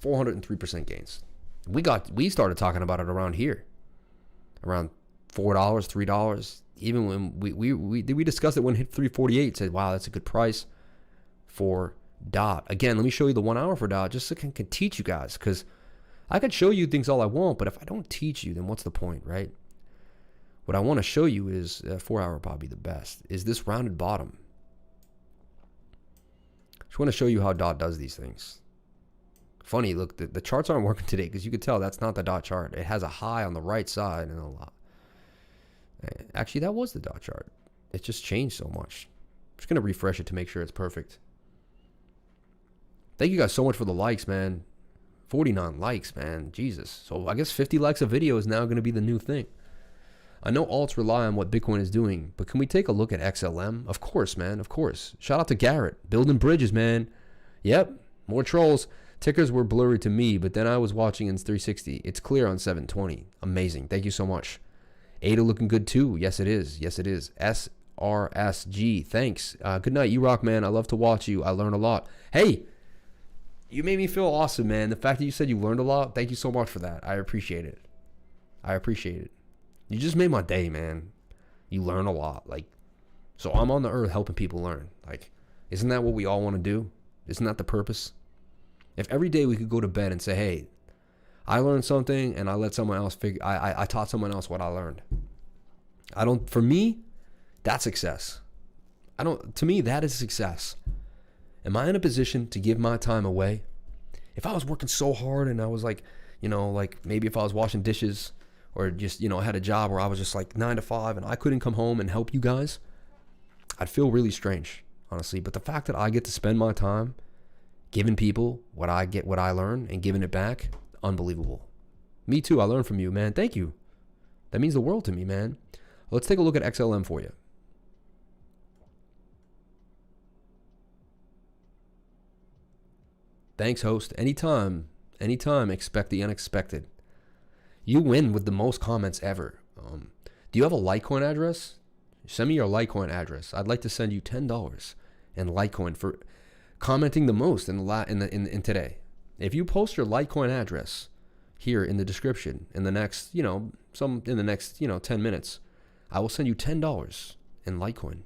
403% gains. We started talking about it around here. Around $4, $3. Even when we discussed it when it hit 348, said, wow, that's a good price for DOT. Again, let me show you the 1 hour for DOT just so I can teach you guys, because I could show you things all I want, but if I don't teach you, then what's the point, right? What I want to show you is 4 hour probably the best, is this rounded bottom. Just want to show you how DOT does these things. Funny, look, the charts aren't working today because you could tell that's not the dot chart. It has a high on the right side and a lot. Actually, that was the dot chart. It just changed so much. I'm just going to refresh it to make sure it's perfect. Thank you guys so much for the likes, man. 49 likes, man. Jesus. So I guess 50 likes a video is now going to be the new thing. I know alts rely on what Bitcoin is doing, but can we take a look at XLM? Of course, man. Of course. Shout out to Garrett. Building bridges, man. Yep. More trolls. Tickers were blurry to me, but then I was watching in 360. It's clear on 720. Amazing. Thank you so much. Ada looking good too. Yes, it is. Yes, it is. SRSG. Thanks. Good night, you rock, man. I love to watch you. I learn a lot. Hey, you made me feel awesome, man. The fact that you said you learned a lot, thank you so much for that. I appreciate it. I appreciate it. You just made my day, man. You learn a lot. Like, so I'm on the earth helping people learn. Like, isn't that what we all want to do? Isn't that the purpose? If every day we could go to bed and say, hey, I learned something and I let someone else I taught someone else what I learned. For me, that's success. To me, that is success. Am I in a position to give my time away? If I was working so hard and I was like, like maybe if I was washing dishes or just, I had a job where I was just like 9 to 5 and I couldn't come home and help you guys, I'd feel really strange, honestly. But the fact that I get to spend my time giving people what I learn and giving it back, unbelievable. Me too. I learned from you, man. Thank you. That means the world to me, man. Let's take a look at XLM for you. Thanks, host. Anytime, expect the unexpected. You win with the most comments ever. Do you have a Litecoin address? Send me your Litecoin address. I'd like to send you $10 in Litecoin for commenting the most in today. If you post your Litecoin address here in the description in the next, 10 minutes, I will send you $10 in Litecoin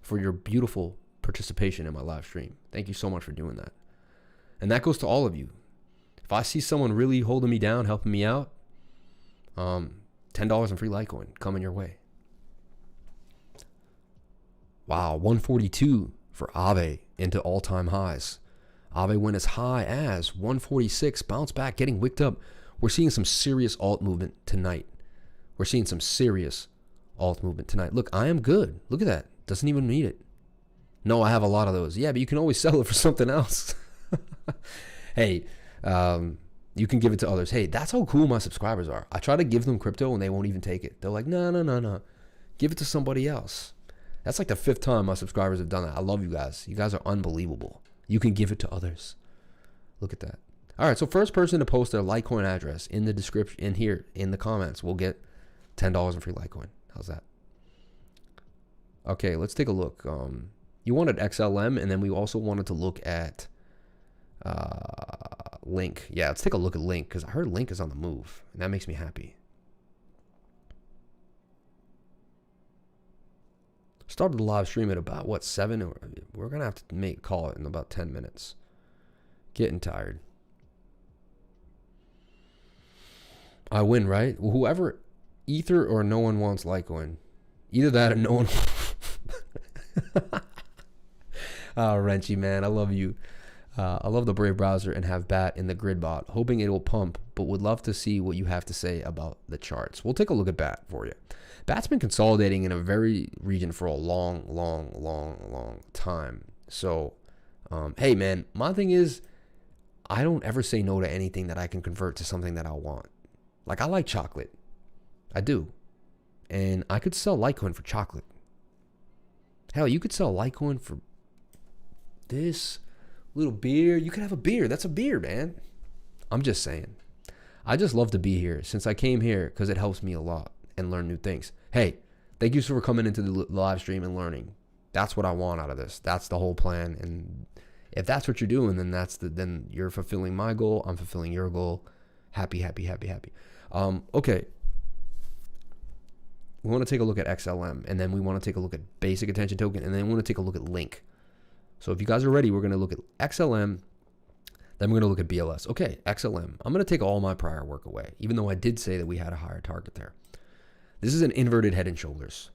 for your beautiful participation in my live stream. Thank you so much for doing that. And that goes to all of you. If I see someone really holding me down, helping me out, $10 in free Litecoin coming your way. Wow, 142 for Aave into all-time highs. Aave went as high as 146, bounced back, getting wicked up. We're seeing some serious alt movement tonight. Look, I am good. Look at that. Doesn't even need it. No, I have a lot of those. Yeah, but you can always sell it for something else. Hey, you can give it to others. Hey, that's how cool my subscribers are. I try to give them crypto and they won't even take it. They're like, no. Give it to somebody else. That's like the 5th time my subscribers have done that. I love you guys. You guys are unbelievable. You can give it to others. Look at that. All right, so first person to post their Litecoin address in the description, in here, in the comments, will get $10 in free Litecoin. How's that? Okay, let's take a look. You wanted XLM, and then we also wanted to look at Link. Yeah, let's take a look at Link, because I heard Link is on the move, and that makes me happy. Started the live stream at about, 7? We're going to have to call it in about 10 minutes. Getting tired. I win, right? Well, whoever, Ether or no one wants Litecoin. Either that or no one. Oh, Wrenchy, man. I love you. I love the Brave browser and have BAT in the grid bot, hoping it will pump, but would love to see what you have to say about the charts. We'll take a look at BAT for you. BAT's been consolidating in a very region for a long time. So, hey, man, my thing is, I don't ever say no to anything that I can convert to something that I want. Like, I like chocolate. I do. And I could sell Litecoin for chocolate. Hell, you could sell Litecoin for this little beer. You could have a beer. That's a beer, man. I'm just saying. I just love to be here since I came here because it helps me a lot and learn new things. Hey, thank you for coming into the live stream and learning. That's what I want out of this. That's the whole plan. And if that's what you're doing, then then you're fulfilling my goal. I'm fulfilling your goal. Happy. Okay. We want to take a look at XLM, and then we want to take a look at basic attention token, and then we want to take a look at Link. So if you guys are ready, we're going to look at XLM, then we're going to look at BLS. Okay, XLM. I'm going to take all my prior work away, even though I did say that we had a higher target there. This is an inverted head and shoulders.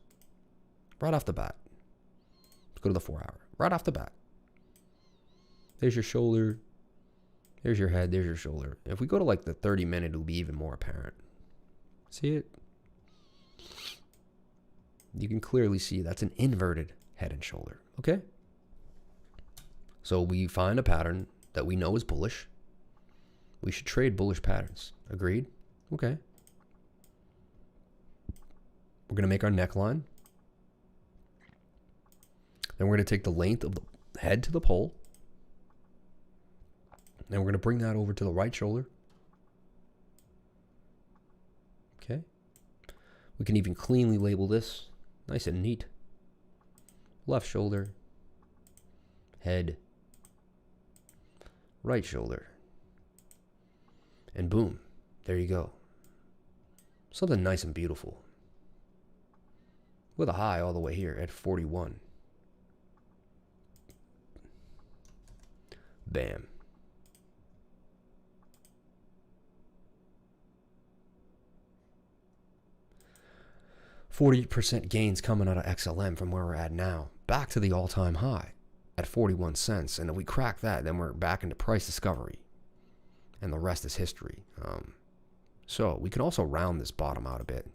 Right off the bat. Let's go to the 4 hour. Right off the bat. There's your shoulder. There's your head, there's your shoulder. If we go to like the 30-minute, it'll be even more apparent. See it? You can clearly see that's an inverted head and shoulder, okay? So we find a pattern that we know is bullish. We should trade bullish patterns. Agreed? Okay. We're going to make our neckline. Then we're going to take the length of the head to the pole. Then we're going to bring that over to the right shoulder. Okay. We can even cleanly label this. Nice and neat. Left shoulder. Head. Right shoulder. And boom. There you go. Something nice and beautiful. With a high all the way here at 41. Bam. %40 gains coming out of XLM from where we're at now. Back to the all-time high at 41 cents. And if we crack that, then we're back into price discovery. And the rest is history. So we can also round this bottom out a bit.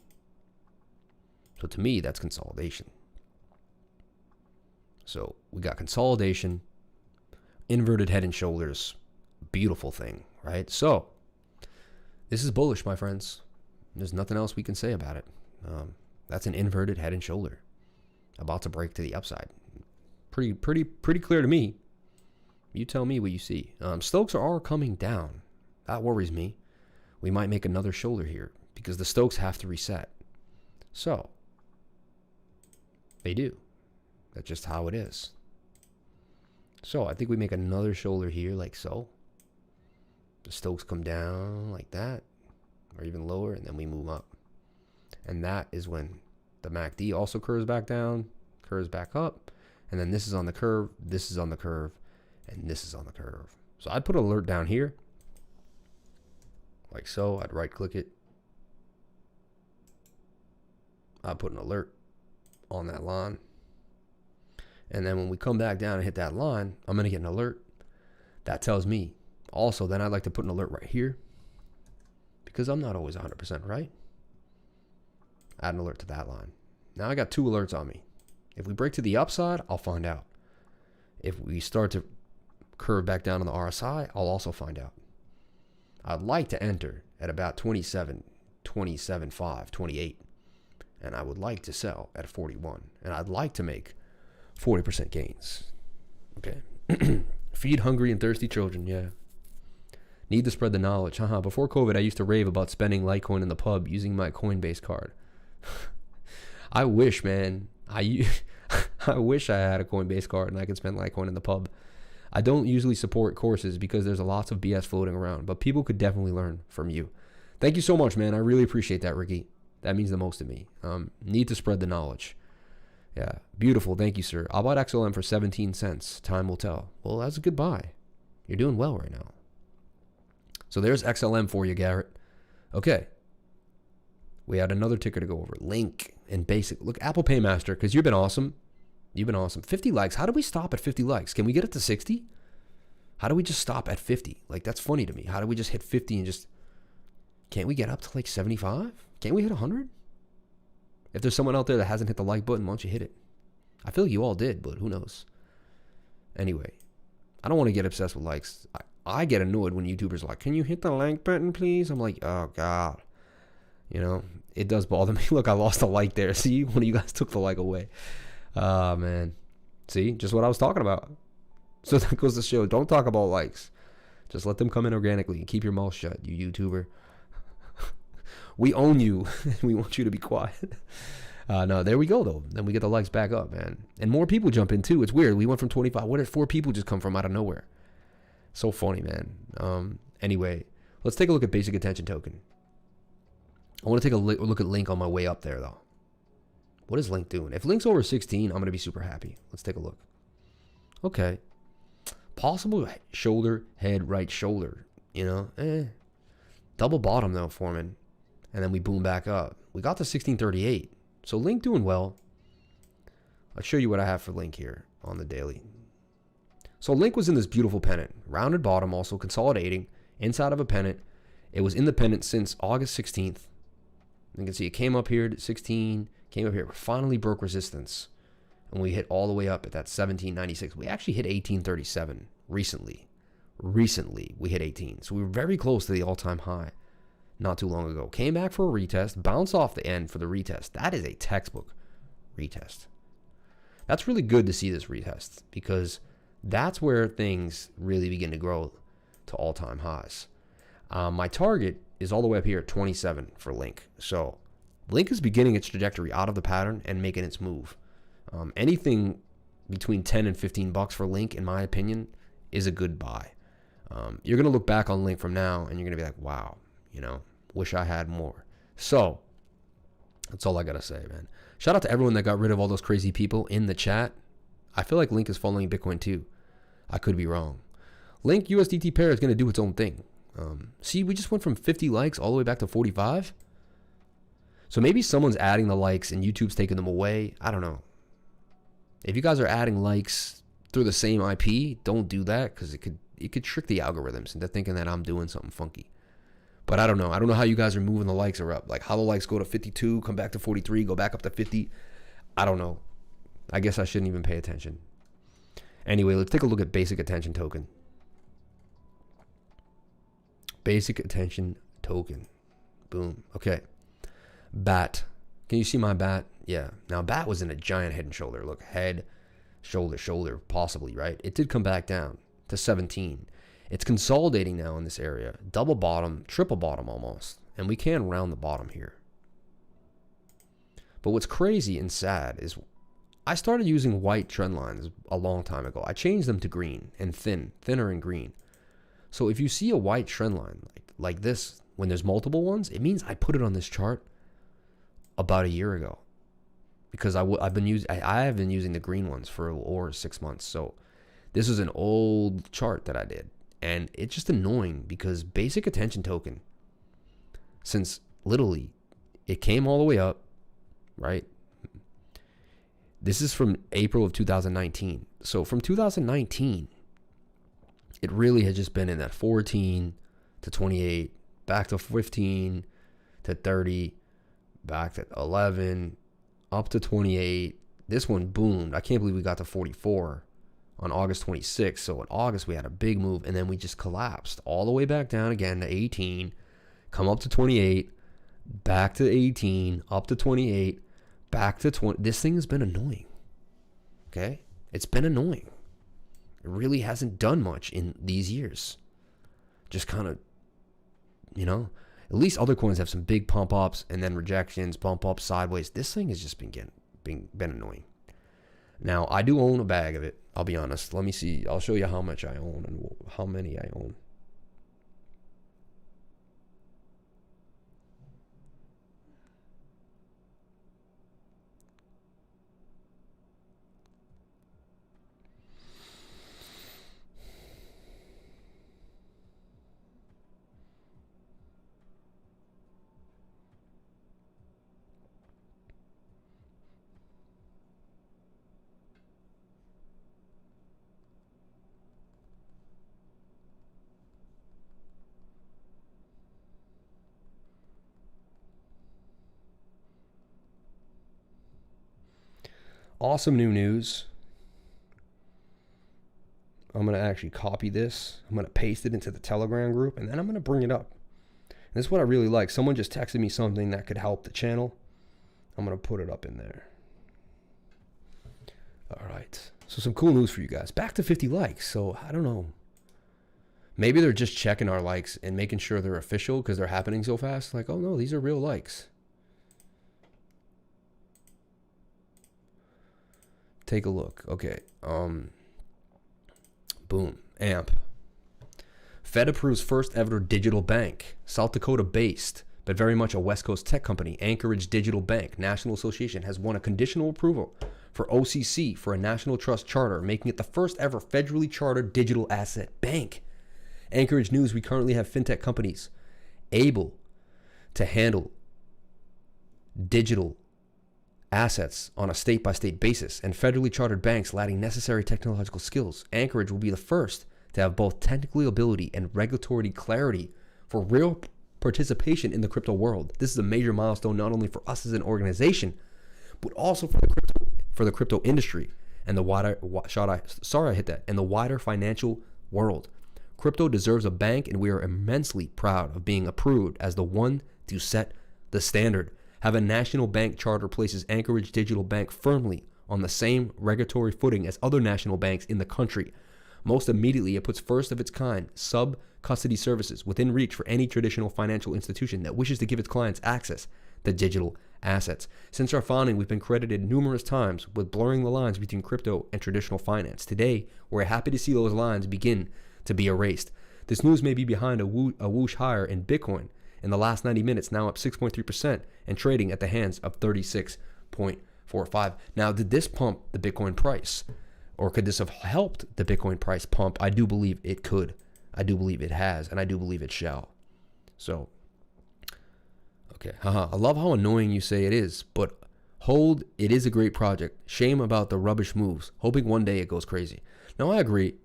So to me, that's consolidation. So we got consolidation, inverted head and shoulders, beautiful thing, right? So this is bullish, my friends. There's nothing else we can say about it. That's an inverted head and shoulder about to break to the upside. Pretty clear to me. You tell me what you see. Stokes are coming down. That worries me. We might make another shoulder here because the Stokes have to reset. So they do. That's just how it is. So I think we make another shoulder here like so. The Stokes come down like that or even lower, and then we move up. And that is when the MACD also curves back down, curves back up, and then this is on the curve, this is on the curve, and this is on the curve. So I'd put an alert down here, like so. I'd right click it. I'd put an alert on that line. And then when we come back down and hit that line, I'm going to get an alert. That tells me. Also, then I'd like to put an alert right here because I'm not always 100% right. Add an alert to that line. Now I got two alerts on me. If we break to the upside, I'll find out. If we start to curve back down on the RSI, I'll also find out. I'd like to enter at about 27, 27.5, 28. And I would like to sell at 41. And I'd like to make 40% gains. Okay. Feed hungry and thirsty children. Yeah. Need to spread the knowledge. Before COVID, I used to rave about spending Litecoin in the pub using my Coinbase card. I wish, man. I wish I had a Coinbase card and I could spend Litecoin in the pub. I don't usually support courses because there's lots of BS floating around, but people could definitely learn from you. Thank you so much, man. I really appreciate that, Ricky. That means the most to me. Need to spread the knowledge. Yeah, beautiful. Thank you, sir. I bought XLM for 17 cents. Time will tell. Well, that's a good buy. You're doing well right now. So there's XLM for you, Garrett. Okay. We had another ticker to go over. Link and basic. Look, Apple Paymaster, because you've been awesome. You've been awesome. 50 likes. How do we stop at 50 likes? Can we get it to 60? How do we just stop at 50? Like, that's funny to me. How do we just hit 50 and just... Can't we get up to like 75? Can't we hit 100? If there's someone out there that hasn't hit the like button, why don't you hit it? I feel like you all did, but who knows? Anyway, I don't want to get obsessed with likes. I get annoyed when YouTubers are like, can you hit the like button, please? I'm like, oh, God. You know, it does bother me. Look, I lost a like there. See, one of you guys took the like away. Man. See, just what I was talking about. So that goes to show, don't talk about likes. Just let them come in organically and keep your mouth shut, you YouTuber. We own you. We want you to be quiet. No, there we go, though. Then we get the likes back up, man. And more people jump in, too. It's weird. We went from 25. Where did 4 people just come from out of nowhere? So funny, man. Anyway, let's take a look at basic attention token. I want to take a look at Link on my way up there, though. What is Link doing? If Link's over 16, I'm going to be super happy. Let's take a look. Okay. Possible shoulder, head, right shoulder. You know, double bottom, though, Foreman. And then we boom back up. We got to 1638. So Link doing well. I'll show you what I have for Link here on the daily. So Link was in this beautiful pennant, rounded bottom, also consolidating inside of a pennant. It was in the pennant since August 16th. You can see it came up here at 16, came up here, finally broke resistance. And we hit all the way up at that 1796. We actually hit 1837 recently. Recently, we hit 18. So we were very close to the all-time high not too long ago. Came back for a retest, bounced off the end for the retest. That is a textbook retest. That's really good to see this retest because that's where things really begin to grow to all-time highs. My target is all the way up here at 27 for Link. So Link is beginning its trajectory out of the pattern and making its move. Anything between 10 and 15 bucks for Link, in my opinion, is a good buy. You're going to look back on Link from now and you're going to be like, wow, wish I had more. So that's all I got to say, man. Shout out to everyone that got rid of all those crazy people in the chat. I feel like Link is following Bitcoin too. I could be wrong. Link USDT pair is going to do its own thing. See, we just went from 50 likes all the way back to 45. So maybe someone's adding the likes and YouTube's taking them away. I don't know. If you guys are adding likes through the same IP, don't do that because it could trick the algorithms into thinking that I'm doing something funky. But I don't know. I don't know how you guys are moving the likes are up. Like how the likes go to 52, come back to 43, go back up to 50. I don't know. I guess I shouldn't even pay attention. Anyway, let's take a look at basic attention token. Basic attention token. Boom. Okay. BAT. Can you see my BAT? Yeah. Now BAT was in a giant head and shoulder. Look, head, shoulder, shoulder, possibly, right? It did come back down to 17. It's consolidating now in this area. Double bottom, triple bottom almost. And we can round the bottom here. But what's crazy and sad is I started using white trend lines a long time ago. I changed them to green and thinner and green. So if you see a white trend line like this, when there's multiple ones, it means I put it on this chart about a year ago. Because I have been using the green ones for over 6 months. So this is an old chart that I did. And it's just annoying because basic attention token, since literally it came all the way up, right? This is from April of 2019. So from 2019, it really has just been in that 14 to 28, back to 15 to 30, back to 11, up to 28. This one boomed. I can't believe we got to 44 on August 26th. So in August, we had a big move, and then we just collapsed all the way back down again to 18, come up to 28, back to 18, up to 28, back to 20. This thing has been annoying. Okay? It's been annoying. It really hasn't done much in these years. Just kind of, at least other coins have some big pump ups and then rejections, bump ups, sideways. This thing has just been annoying. Now, I do own a bag of it. I'll be honest. Let me see. I'll show you how much I own and how many I own. Awesome new news. I'm going to actually copy this. I'm going to paste it into the Telegram group, and then I'm going to bring it up. And this is what I really like. Someone just texted me something that could help the channel. I'm going to put it up in there. All right. So some cool news for you guys. Back to 50 likes. So I don't know. Maybe they're just checking our likes and making sure they're official because they're happening so fast. Like, oh no, these are real likes. Take a look. Okay. Boom. AMP. Fed approves first ever digital bank. South Dakota based, but very much a West Coast tech company. Anchorage Digital Bank National Association has won a conditional approval for OCC for a national trust charter, making it the first ever federally chartered digital asset bank. Anchorage News, we currently have fintech companies able to handle digital assets on a state-by-state basis and federally chartered banks lacking necessary technological skills. Anchorage will be the first to have both technical ability and regulatory clarity for real participation in the crypto world. This is a major milestone not only for us as an organization, but also for the crypto industry and the wider and the wider financial world. Crypto deserves a bank, and we are immensely proud of being approved as the one to set the standard. Have a national bank charter places Anchorage Digital Bank firmly on the same regulatory footing as other national banks in the country. Most immediately, it puts first of its kind sub-custody services within reach for any traditional financial institution that wishes to give its clients access to digital assets. Since our founding, we've been credited numerous times with blurring the lines between crypto and traditional finance. Today, we're happy to see those lines begin to be erased. This news may be behind a whoosh higher in Bitcoin in the last 90 minutes, now up 6.3% and trading at the hands of 36.45. Now, did this pump the Bitcoin price? Or could this have helped the Bitcoin price pump? I do believe it could. I do believe it has, and I do believe it shall. So, okay. I love how annoying you say it is, but hold, it is a great project. Shame about the rubbish moves. Hoping one day it goes crazy. Now, I agree.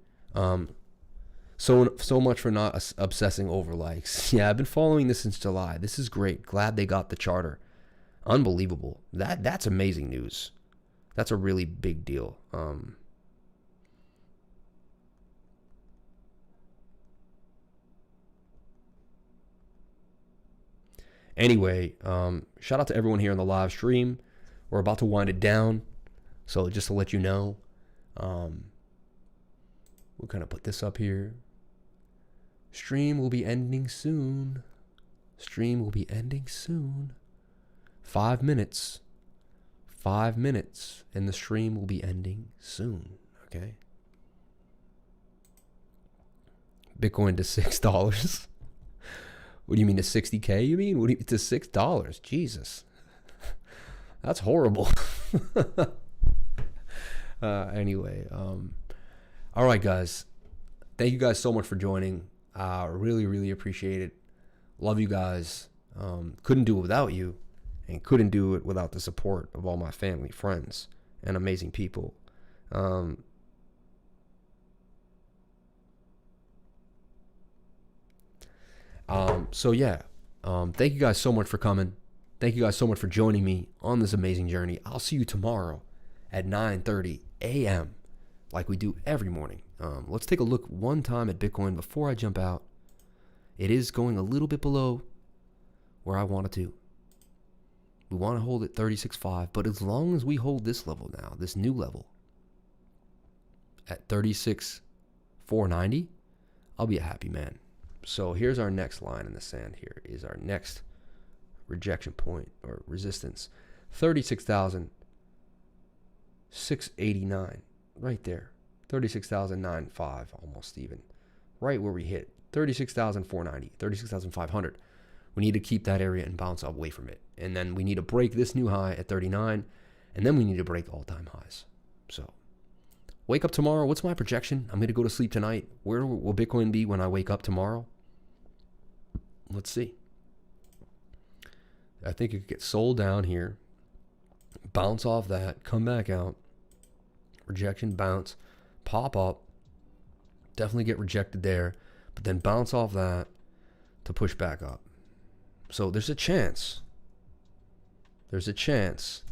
So much for not obsessing over likes. Yeah, I've been following this since July. This is great. Glad they got the charter. Unbelievable. That's amazing news. That's a really big deal. Anyway, shout out to everyone here on the live stream. We're about to wind it down. So just to let you know, we'll kind of put this up here. Stream will be ending soon. 5 minutes. 5 minutes. And the stream will be ending soon. Okay. Bitcoin to $6. What do you mean to 60K? You mean to $6? Jesus. That's horrible. Anyway. All right, guys. Thank you guys so much for joining. Really, really appreciate it. Love you guys. Couldn't do it without you, and couldn't do it without the support of all my family, friends, and amazing people. So yeah, thank you guys so much for coming. Thank you guys so much for joining me on this amazing journey. I'll see you tomorrow at 9:30 a.m. like we do every morning. Let's take a look one time at Bitcoin before I jump out. It is going a little bit below where I want it to. We want to hold at 36.5, but as long as we hold this level now, this new level at 36.490, I'll be a happy man. So here's our next line in the sand. Here is our next rejection point or resistance. 36,689 right there. 36,095 almost even. Right where we hit 36,490, 36,500. We need to keep that area and bounce away from it. And then we need to break this new high at 39, and then we need to break all-time highs. So wake up tomorrow. What's my projection? I'm going to go to sleep tonight. Where will Bitcoin be when I wake up tomorrow? Let's see. I think it could get sold down here. Bounce off that. Come back out. Rejection, bounce. Pop up. Definitely get rejected there. But then bounce off that to push back up. So there's a chance. There's a chance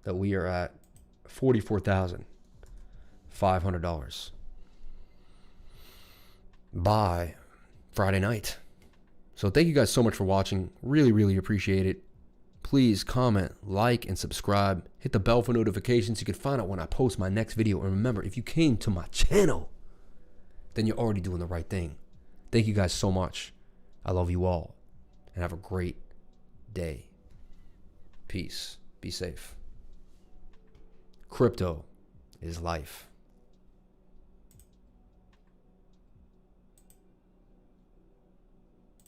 that we are at $44,500 by Friday night. So thank you guys so much for watching. Really, really appreciate it. Please comment, like, and subscribe. Hit the bell for notifications so you can find out when I post my next video. And remember, if you came to my channel, then you're already doing the right thing. Thank you guys so much. I love you all. And have a great day. Peace. Be safe. Crypto is life.